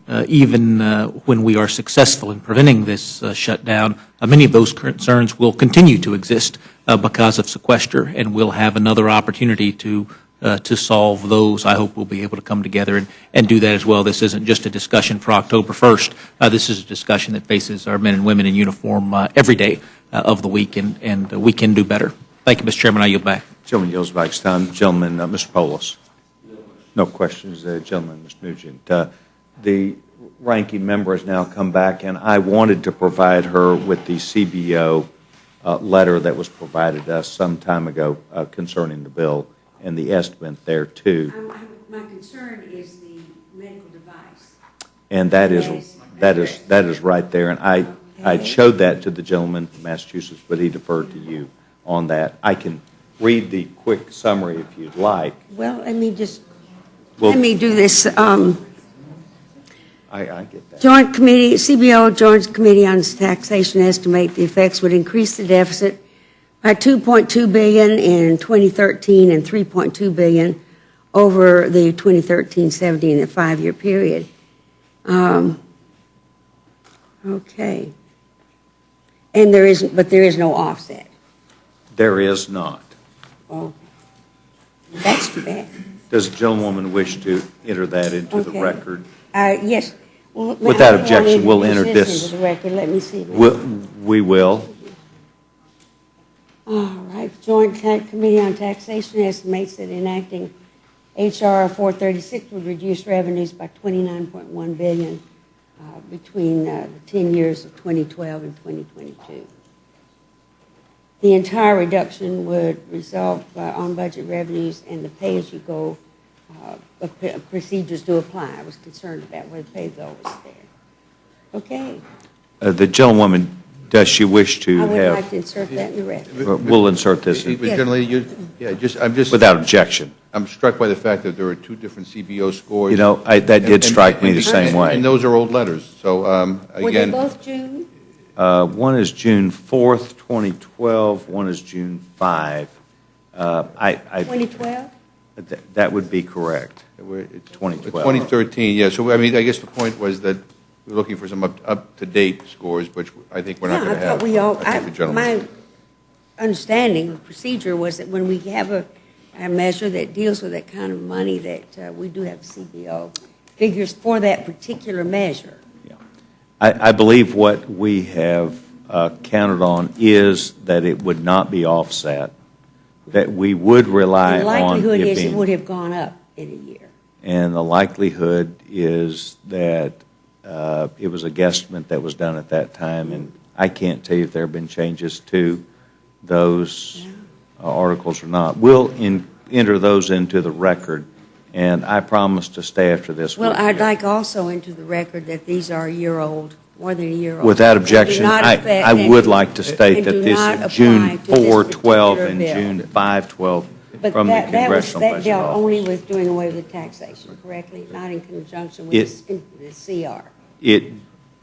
even when we are successful in preventing this shutdown. Many of those concerns will continue to exist because of sequester, and we'll have another opportunity to solve those. I hope we'll be able to come together and do that as well. This isn't just a discussion for October 1st. This is a discussion that faces our men and women in uniform every day of the week, and we can do better. Thank you, Mr. Chairman. I yield back. Gentleman yields back his time. Gentleman, Mr. Polis. No questions. Gentleman, Mr. Nugent. The ranking member has now come back, and I wanted to provide her with the CBO letter that was provided us some time ago concerning the bill, and the estimate there, too. My concern is the medical device. And that is right there. And I showed that to the gentleman from Massachusetts, but he deferred to you on that. I can read the quick summary if you'd like. Well, let me do this. I get that. Joint Committee, CBO Joint Committee on Taxation estimate the effects would increase the deficit by $2.2 billion in 2013 and $3.2 billion over the 2013-17 and 5-year period. Okay. And there is no offset. There is not. Oh, that's too bad. Does the gentlewoman wish to enter that into the record? Yes. Well, without objection, we'll enter this. Into the record. Let me see. We will. All right. Joint Committee on Taxation estimates that enacting H.R. 436 would reduce revenues by $29.1 billion between the 10 years of 2012 and 2022. The entire reduction would result on budget revenues and the pay-as-you-go procedures to apply. I was concerned about whether the pay-go was there. Okay. The gentlewoman, does she wish to have? I would like to insert that in the record. We'll insert this. Without objection. I'm struck by the fact that there are two different CBO scores. You know, that did strike me the same way. And those are old letters. So, again. Were they both June? One is June 4th, 2012. One is June 5. 2012? That would be correct. It's 2012. 2013, yeah. So, I mean, I guess the point was that we're looking for some up-to-date scores, which I think we're not going to have. My understanding of the procedure was that when we have a measure that deals with that kind of money, that we do have CBO figures for that particular measure. I believe what we have counted on is that it would not be offset, that we would rely The on likelihood it is it being. would have gone up in a year. And the likelihood is that it was a guesstimate that was done at that time, and I can't tell you if there have been changes to those articles or not. We'll enter those into the record, and I promise to stay after this. Well, with I'd you. like also into the record that these are a year old, more than a year old. Without And do objection, not affect- I would and- like to state and that do this not is apply June to this 4/12 and particular bill. June 5/12 But from the that was, Congressional that Budget dealt Office. only with doing away with the taxation, correctly? Not in conjunction with the CR. It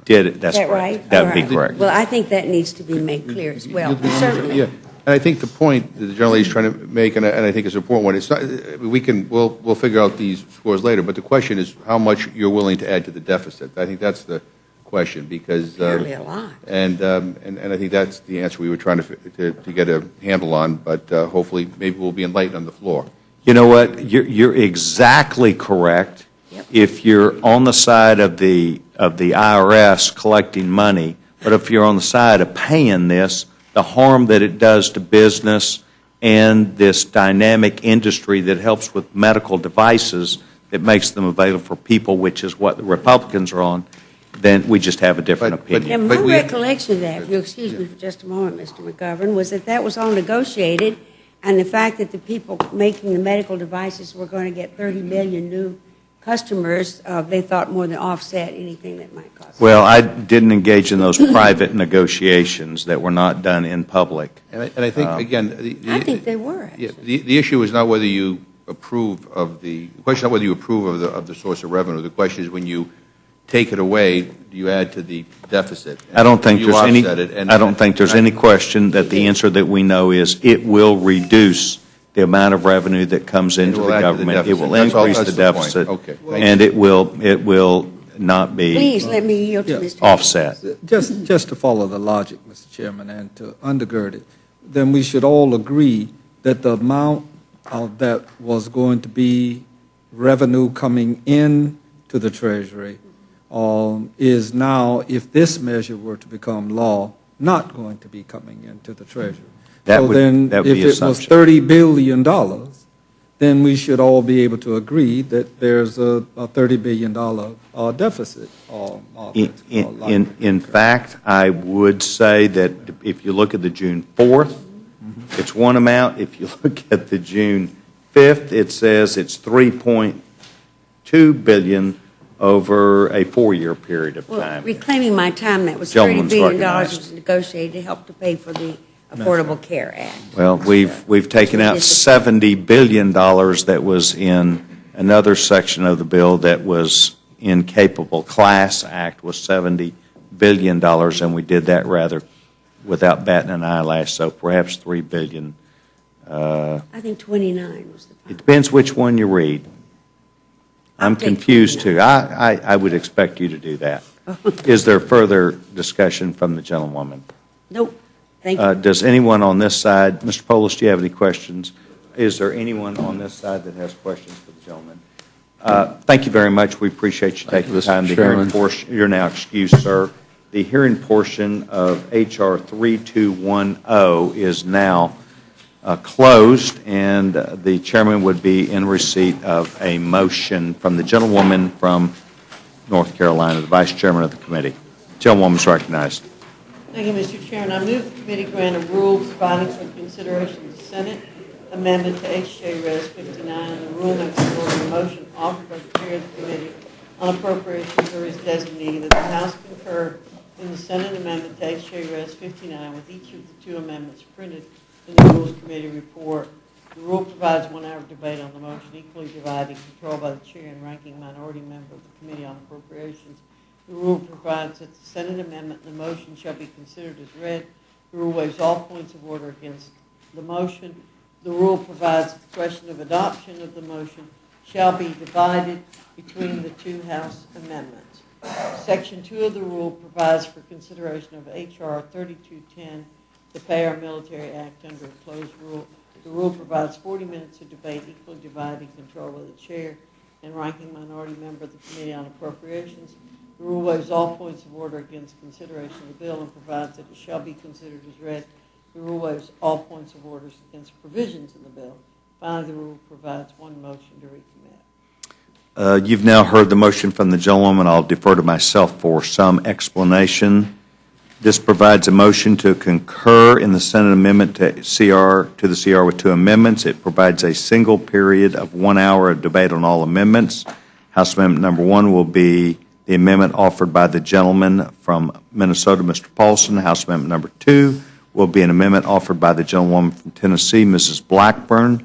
did it, that's Is that correct. right? That would be All right. correct. Well, I think that needs to be made clear as well. Certainly. Yeah, and I think the point that the general lady is trying to make, and I think it's an important one, it's not, we'll figure out these scores later, but the question is how much you're willing to add to the deficit. I think that's the question, because. Apparently a lot. And I think that's the answer we were trying to get a handle on, but hopefully, maybe we'll be enlightened on the floor. You know what? You're exactly correct. Yep. If you're on the side of the IRS collecting money, but if you're on the side of paying this, the harm that it does to business and this dynamic industry that helps with medical devices that makes them available for people, which is what the Republicans are on, then we just have a different opinion. And my recollection of that, if you'll excuse me for just a moment, Mr. McGovern, was that that was all negotiated, and the fact that the people making the medical devices were going to get 30 million new customers, they thought more than offset anything that might cost. Well, I didn't engage in those private negotiations that were not done in public. And I think, again, I think they were. Yeah, the issue is not whether you approve of the question, is not whether you approve of the source of revenue. The question is when you take it away, do you add to the deficit? I don't think You there's any. offset it, and- I don't think there's any question that the answer that we know is it will reduce the amount of revenue that comes into will the add to the government. It deficit. will That's all- increase that's the the point. deficit, Okay. Thank and it will not be Please let me yield to Mr. offset. Just to follow the logic, Mr. Chairman, and to undergird it, then we should all agree that the amount that was going to be revenue coming in to the Treasury is now, if this measure were to become law, not going to be coming into the Treasury. That So would- then, that would if be it was assumption. $30 billion, then we should all be able to agree that there's a $30 billion deficit. In fact, I would say that if you look at the June 4th, it's one amount. If you look at the June 5th, it says it's $3.2 billion over a 4-year period of Well, time. reclaiming my time, that was $30 Gentleman's billion recognized. was negotiated to help to pay for the Affordable Care Act. Well, we've taken out $70 billion that was in another section of the bill that was incapable. Class Act was $70 billion, and we did that rather without batting an eyelash, so perhaps $3 billion. I think 29 was the It depends which one you read. I'm take confused, too. I would expect you to do that. Is there further discussion from the gentlewoman? Nope. Thank you. Does anyone on this side, Mr. Polis, do you have any questions? Is there anyone on this side that has questions for the gentleman? Thank you very much. We appreciate you taking the time. The hearing portion, you're now excused, sir. The hearing portion of H.R. 3210 is now closed, and the chairman would be in receipt of a motion from the gentlewoman from North Carolina, the vice chairman of the committee. Gentlewoman is recognized. Thank you, Mr. Chairman. I move the committee grant a rule providing for consideration of the Senate amendment to H.J. Res. 59, and the rule makes an order of motion offered by the chair of the committee on appropriations or his designee that the House concur in the Senate amendment to H.J. Res. 59 with each of the two amendments printed in the Rules Committee report. The rule provides 1 hour of debate on the motion, equally divided and controlled by the chair and ranking minority member of the Committee on Appropriations. The rule provides that the Senate amendment and the motion shall be considered as read. The rule waives all points of order against the motion. The rule provides that the question of adoption of the motion shall be divided between the two House amendments. Section 2 of the rule provides for consideration of H.R. 3210, the Pay Our Military Act, under a closed rule. The rule provides 40 minutes of debate, equally divided and controlled by the chair and ranking minority member of the Committee on Appropriations. The rule waives all points of order against consideration of the bill and provides that it shall be considered as read. The rule waives all points of orders against provisions in the bill. Finally, the rule provides one motion to recommit. You've now heard the motion from the gentlewoman. I'll defer to myself for some explanation. This provides a motion to concur in the Senate amendment to the CR with two amendments. It provides a single period of 1 hour of debate on all amendments. House Amendment number 1 will be the amendment offered by the gentleman from Minnesota, Mr. Paulson. House Amendment number 2 will be an amendment offered by the gentlewoman from Tennessee, Mrs. Blackburn.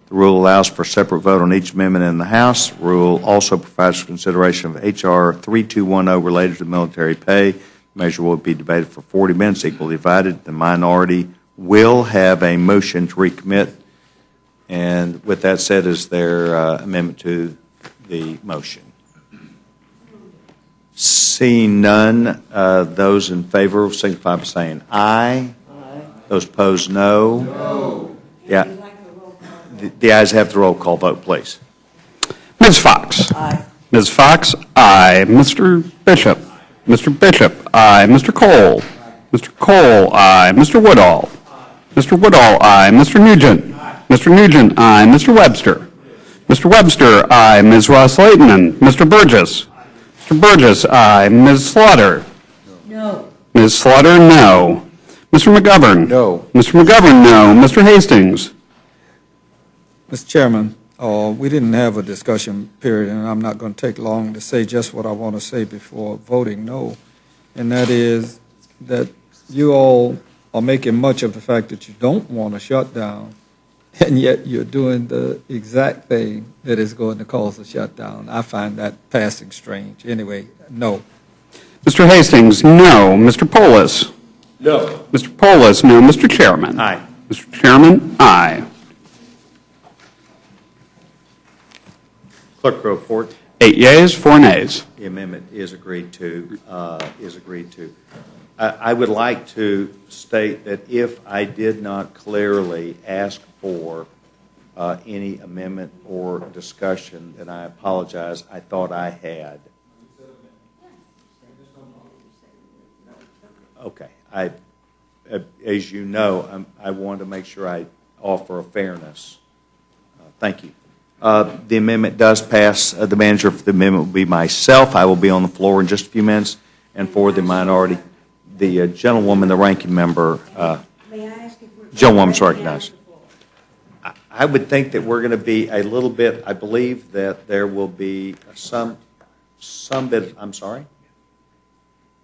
The rule allows for a separate vote on each amendment in the House. The rule also provides for consideration of H.R. 3210 related to military pay. The measure will be debated for 40 minutes, equally divided. The minority will have a motion to recommit. And with that said, is there amendment to the motion? Seeing none, those in favor will signify by saying aye. Aye. Those opposed, no. No. Yeah. The ayes have the roll call vote, please. Ms. Fox. Aye. Ms. Fox, aye. Mr. Bishop. Mr. Bishop, aye. Mr. Cole. Mr. Cole, aye. Mr. Woodall. Mr. Woodall, aye. Mr. Nugent. Mr. Nugent, aye. Mr. Webster. Mr. Webster, aye. Ms. Ross-Leighton. Mr. Burgess. Mr. Burgess, aye. Ms. Slaughter. No. Ms. Slaughter, no. Mr. McGovern. No. Mr. McGovern, no. Mr. Hastings. Mr. Chairman, we didn't have a discussion period, and I'm not going to take long to say just what I want to say before voting no, and that is that you all are making much of the fact that you don't want to shut down, and yet you're doing the exact thing that is going to cause a shutdown. I find that passing strange. Anyway, no. Mr. Hastings, no. Mr. Polis. No. Mr. Polis, no. Mr. Chairman. Aye. Mr. Chairman, aye. Clerk report. 8 yeas, 4 nays. The amendment is agreed to. I would like to state that if I did not clearly ask for any amendment or discussion, then I apologize. I thought I had. Okay. As you know, I want to make sure I offer a fairness. Thank you. The amendment does pass. The manager of the amendment will be myself. I will be on the floor in just a few minutes. And for the minority, the gentlewoman, the ranking member, gentlewoman's recognized. I would think that we're going to be a little bit, I believe that there will be some bit, I'm sorry?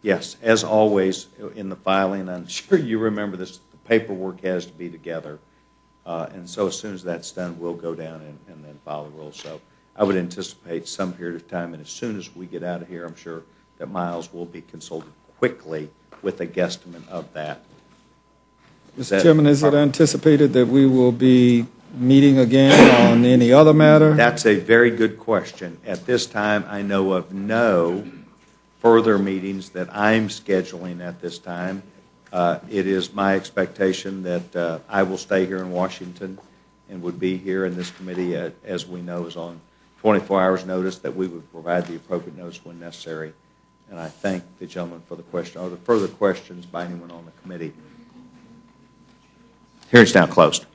Yes, as always in the filing, I'm sure you remember this, the paperwork has to be together. And so as soon as that's done, we'll go down and then file the rules. So I would anticipate some period of time, and as soon as we get out of here, I'm sure that Miles will be consulted quickly with a guesstimate of that. Mr. Chairman, is it anticipated that we will be meeting again on any other matter? That's a very good question. At this time, I know of no further meetings that I'm scheduling at this time. It is my expectation that I will stay here in Washington and would be here in this committee, as we know, is on 24 hours notice, that we would provide the appropriate notice when necessary. And I thank the gentleman for the question. Are there further questions by anyone on the committee? Hearing's now closed.